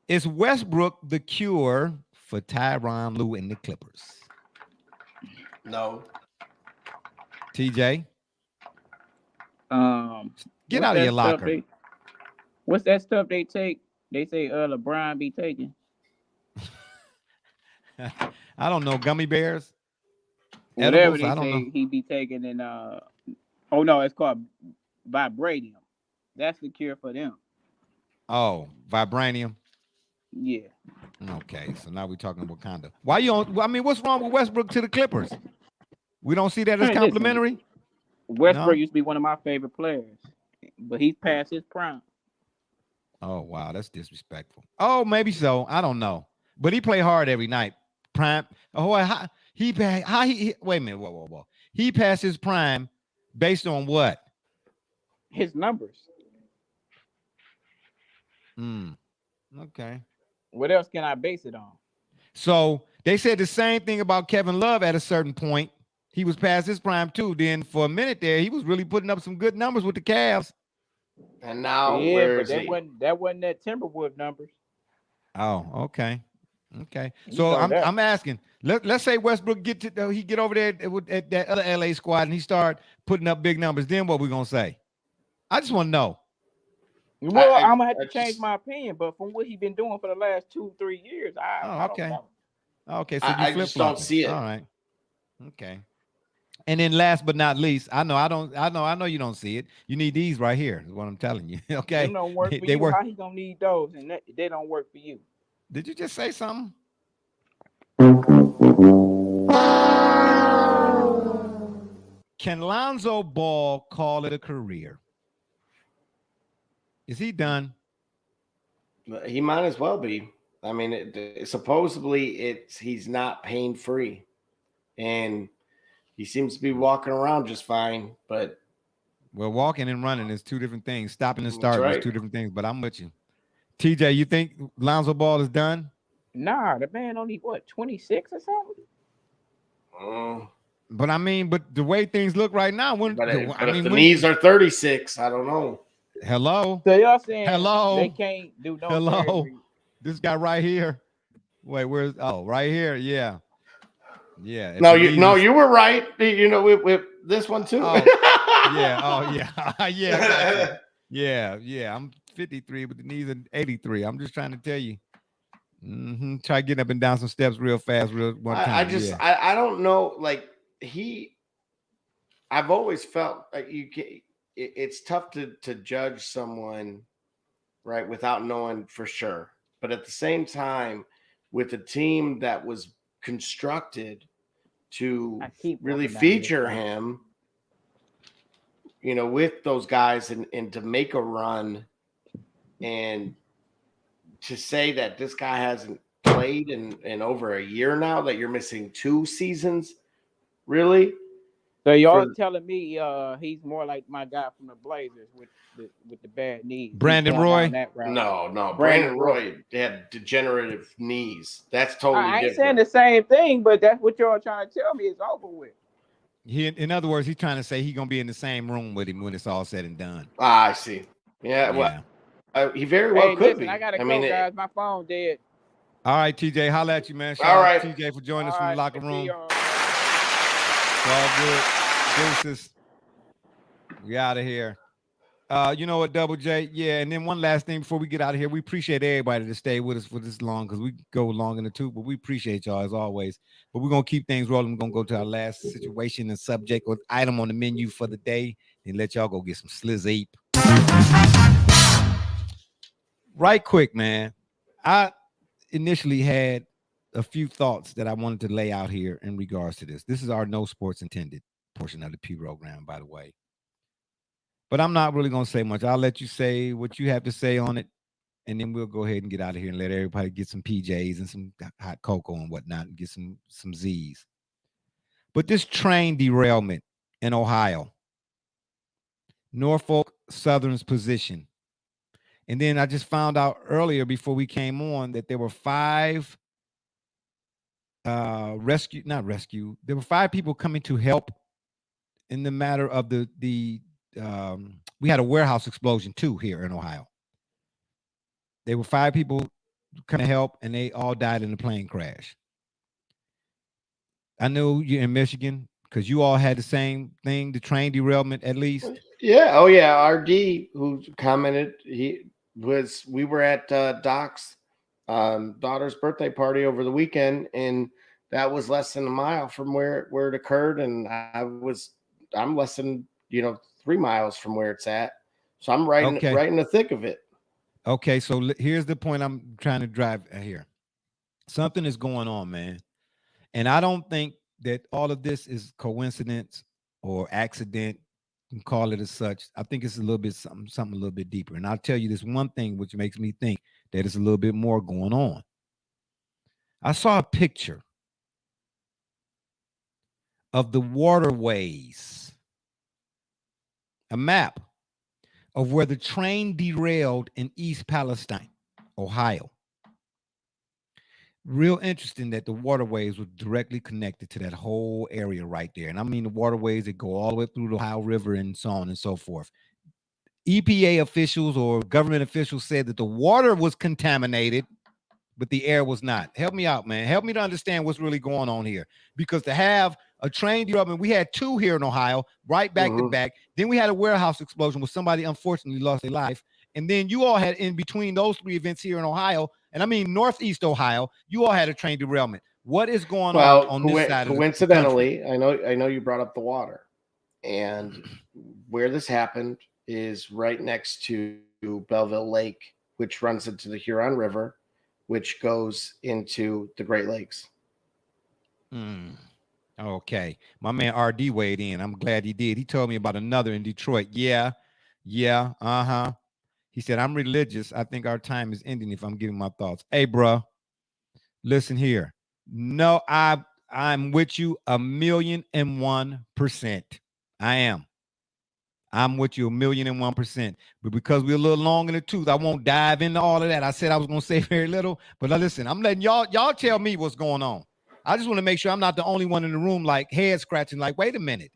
Is Westbrook the cure for Tyronn Lue and the Clippers? No. TJ? Get out of your locker. What's that stuff they take? They say LeBron be taking. I don't know. Gummy bears? Whatever Edibles? they I don't say know. he be taking. And oh no, it's called vibranium. That's the cure for them. Oh, vibranium. Yeah. Okay, so now we're talking Wakanda. Why you on? I mean, what's wrong with Westbrook to the Clippers? We don't see that as complimentary. Westbrook used to be one of my favorite players, but he's past his prime. Oh wow, that's disrespectful. Oh, maybe so. I don't know, but he played hard every night. Prime. Oh, wait a minute. Whoa. He passed his prime based on what? His numbers. Okay. What else can I base it on? So they said the same thing about Kevin Love at a certain point. He was past his prime too. Then for a minute there, he was really putting up some good numbers with the Cavs. And now where is he? That wasn't that Timberwolves numbers. Oh, okay. So I'm asking. Let's say Westbrook get over there at that other LA squad and he start putting up big numbers. Then what we gonna say? I just want to know. Well, I'm gonna have to change my opinion, but from what he's been doing for the last 2-3 years, I don't know. Okay, so I just don't see it. All right. Okay. And then last but not least, I know you don't see it. You need these right here, is what I'm telling you. Okay. They don't work for you. How he gonna need those and they don't work for you? Did you just say something? Can Lonzo Ball call it a career? Is he done? He might as well be. I mean, supposedly he's not pain free, and he seems to be walking around just fine. But walking and running is two different things. Stopping and starting is two different things. But I'm with you, TJ. You think Lonzo Ball is done? Nah, the man only 26 or something. But I mean, the way things look right now, if the knees are 36, I don't know. Hello. So y'all saying they can't do no surgery. This guy right here. Wait, where's right here? Yeah. No, you were right. You know, with this one too. Yeah. I'm 53, but the knees are 83. I'm just trying to tell you. Try getting up and down some steps real fast, one time. I don't know. Like I've always felt like it's tough to judge someone, right, without knowing for sure. But at the same time, with a team that was constructed to I keep really walking down this feature street. him, with those guys and to make a run, and to say that this guy hasn't played in over a year now, that you're missing 2 seasons, really? So y'all For telling me he's more like my guy from the Blazers with the bad knees. He's Brandon going Roy? down that route. no, Brandon Brandon Roy had degenerative knees. That's totally I ain't different. saying the same thing, but that's what y'all trying to tell me. It's over with. In other words, he's trying to say he's gonna be in the same room with him when it's all said and done. I see. Yeah, well, he very well Hey, could listen, be. I gotta go, guys. My phone dead. All right, TJ, holla at you, man. Shout All out right. to TJ for joining us All from the right, locker see room. y'all. It's all good. Deuces. We out of here. You know what, Double J? Yeah, and then one last thing before we get out of here. We appreciate everybody to stay with us for this long, because we go long in the tooth, but we appreciate y'all as always. But we're gonna keep things rolling. We're gonna go to our last situation and subject or item on the menu for the day and let y'all go get some slizzy. Right quick, man. I initially had a few thoughts that I wanted to lay out here in regards to this. This is our no sports intended portion of the P program, by the way. But I'm not really going to say much. I'll let you say what you have to say on it, and then we'll go ahead and get out of here and let everybody get some PJs and some hot cocoa and whatnot and get some Z's. But this train derailment in Ohio, Norfolk Southern's position. And then I just found out earlier before we came on that there were 5 there were 5 people coming to help in the matter of we had a warehouse explosion too here in Ohio. There were 5 people coming to help, and they all died in the plane crash. I know you're in Michigan because you all had the same thing, the train derailment at least. Yeah. Oh, yeah. RD, who commented, we were at Doc's daughter's birthday party over the weekend, and that was less than a mile from where it occurred, and I'm less than 3 miles from where it's at, so I'm right in the thick of it. Okay, so here's the point I'm trying to drive here. Something is going on, man, and I don't think that all of this is coincidence or accident. You can call it as such. I think it's a little bit something a little bit deeper, and I'll tell you this one thing which makes me think that there's a little bit more going on. I saw a picture of the waterways, a map of where the train derailed in East Palestine, Ohio. Real interesting that the waterways were directly connected to that whole area right there. And I mean the waterways that go all the way through the Ohio River and so on and so forth. EPA officials or government officials said that the water was contaminated, but the air was not. Help me out, man. Help me to understand what's really going on here. Because to have a train derailment, we had 2 here in Ohio, right back to back. Then we had a warehouse explosion where somebody unfortunately lost their life. And then you all had, in between those 3 events here in Ohio, and I mean Northeast Ohio, you all had a train derailment. What is going on this side of the country? Coincidentally, I know you brought up the water, and where this happened is right next to Belleville Lake, which runs into the Huron River, which goes into the Great Lakes. Okay. My man RD weighed in. I'm glad he did. He told me about another in Detroit. Yeah. He said, I'm religious. I think our time is ending if I'm giving my thoughts. Hey, bro, listen here. No, I'm with you 1,000,001%. I am. I'm with you 1,000,001%. But because we're a little long in the tooth, I won't dive into all of that. I said I was going to say very little. But listen, I'm letting y'all tell me what's going on. I just want to make sure I'm not the only one in the room like head scratching, like, wait a minute.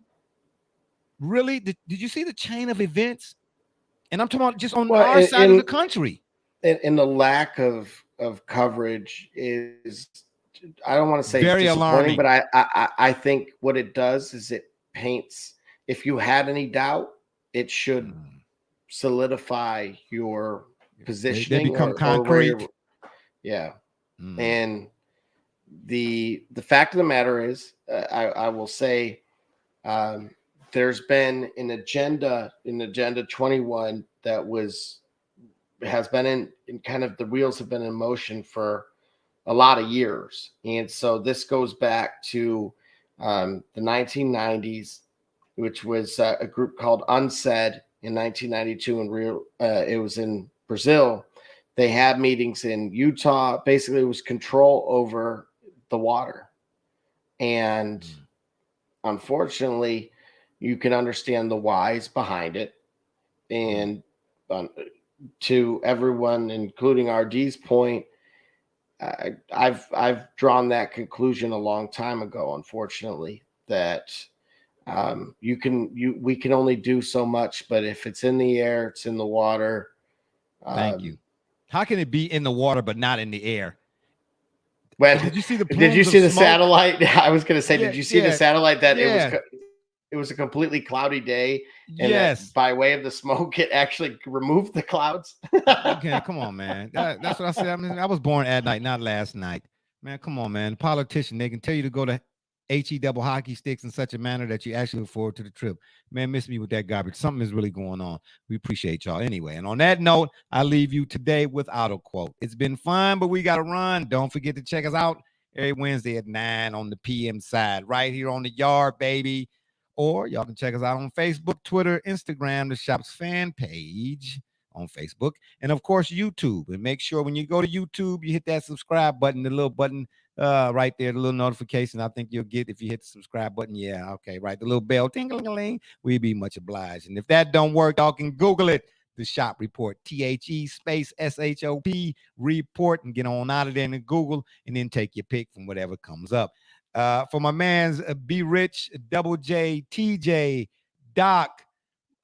Really? Did you see the chain of events? And I'm talking about just on our side of the country. And the lack of coverage is, I don't want to say very alarming, but I think what it does is it paints, if you had any doubt, it should solidify your positioning. They become concrete. And the fact of the matter is, I will say, there's been an agenda in Agenda 21 that has been in kind of the wheels have been in motion for a lot of years. And so this goes back to the 1990s, which was a group called UNSED in 1992 in it was in Brazil. They had meetings in Utah. Basically, it was control over the water. And unfortunately, you can understand the whys behind it. And to everyone, including RD's point, I've drawn that conclusion a long time ago, unfortunately, that we can only do so much, but if it's in the air, it's in the water. Thank you. How can it be in the water but not in the air? When did you see the the satellite? I was going to say, did you see the satellite that it was a completely cloudy day? And yes, by way of the smoke, it actually removed the clouds. Okay, come on, man. That's what I said. I mean, I was born at night, not last night. Man, come on, man. Politician, they can tell you to go to HE double hockey sticks in such a manner that you actually look forward to the trip. Man, miss me with that garbage. Something is really going on. We appreciate y'all anyway. And on that note, I leave you today without a quote. It's been fun, but we got to run. Don't forget to check us out every Wednesday at 9 on the PM side, right here on the yard, baby. Or y'all can check us out on Facebook, Twitter, Instagram, the shop's fan page on Facebook, and of course YouTube. And make sure when you go to YouTube, you hit that subscribe button, the little button right there, the little notification. I think you'll get if you hit the subscribe button. Yeah, okay, right, the little bell, ting-a-ling-a-ling. We'd be much obliged. And if that don't work, y'all can Google it, the Shop Report, THE space SHOP report, and get on out of there in Google, and then take your pick from whatever comes up. For my man's Be Rich, Double J, TJ, Doc.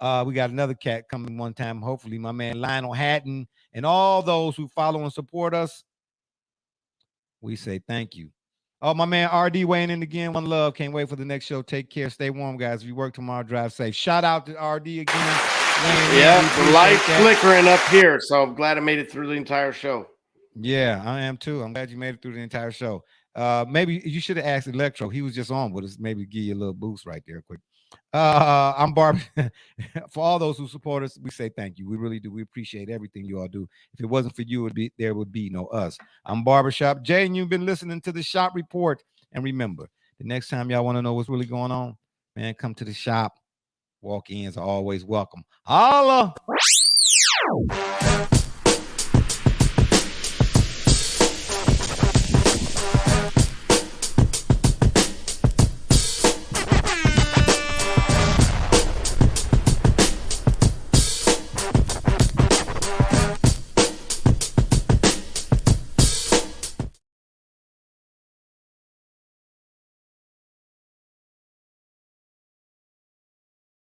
We got another cat coming one time. Hopefully, my man Lionel Hatton and all those who follow and support us. We say thank you. Oh, my man RD weighing in again. One love. Can't wait for the next show. Take care. Stay warm, guys. If you work tomorrow, drive safe. Shout out to RD again. Yeah, the light's flickering up here, so I'm glad I made it through the entire show. Yeah, I am too. I'm glad you made it through the entire show. Maybe you should have asked Electro. He was just on with us. Maybe give you a little boost right there quick. I'm Barb. For all those who support us, we say thank you. We really do. We appreciate everything you all do. If it wasn't for you, there would be no us. I'm Barbershop Jay, and you've been listening to the Shop Report. And remember, the next time y'all want to know what's really going on, man, come to the shop. Walk-ins are always welcome. Holla!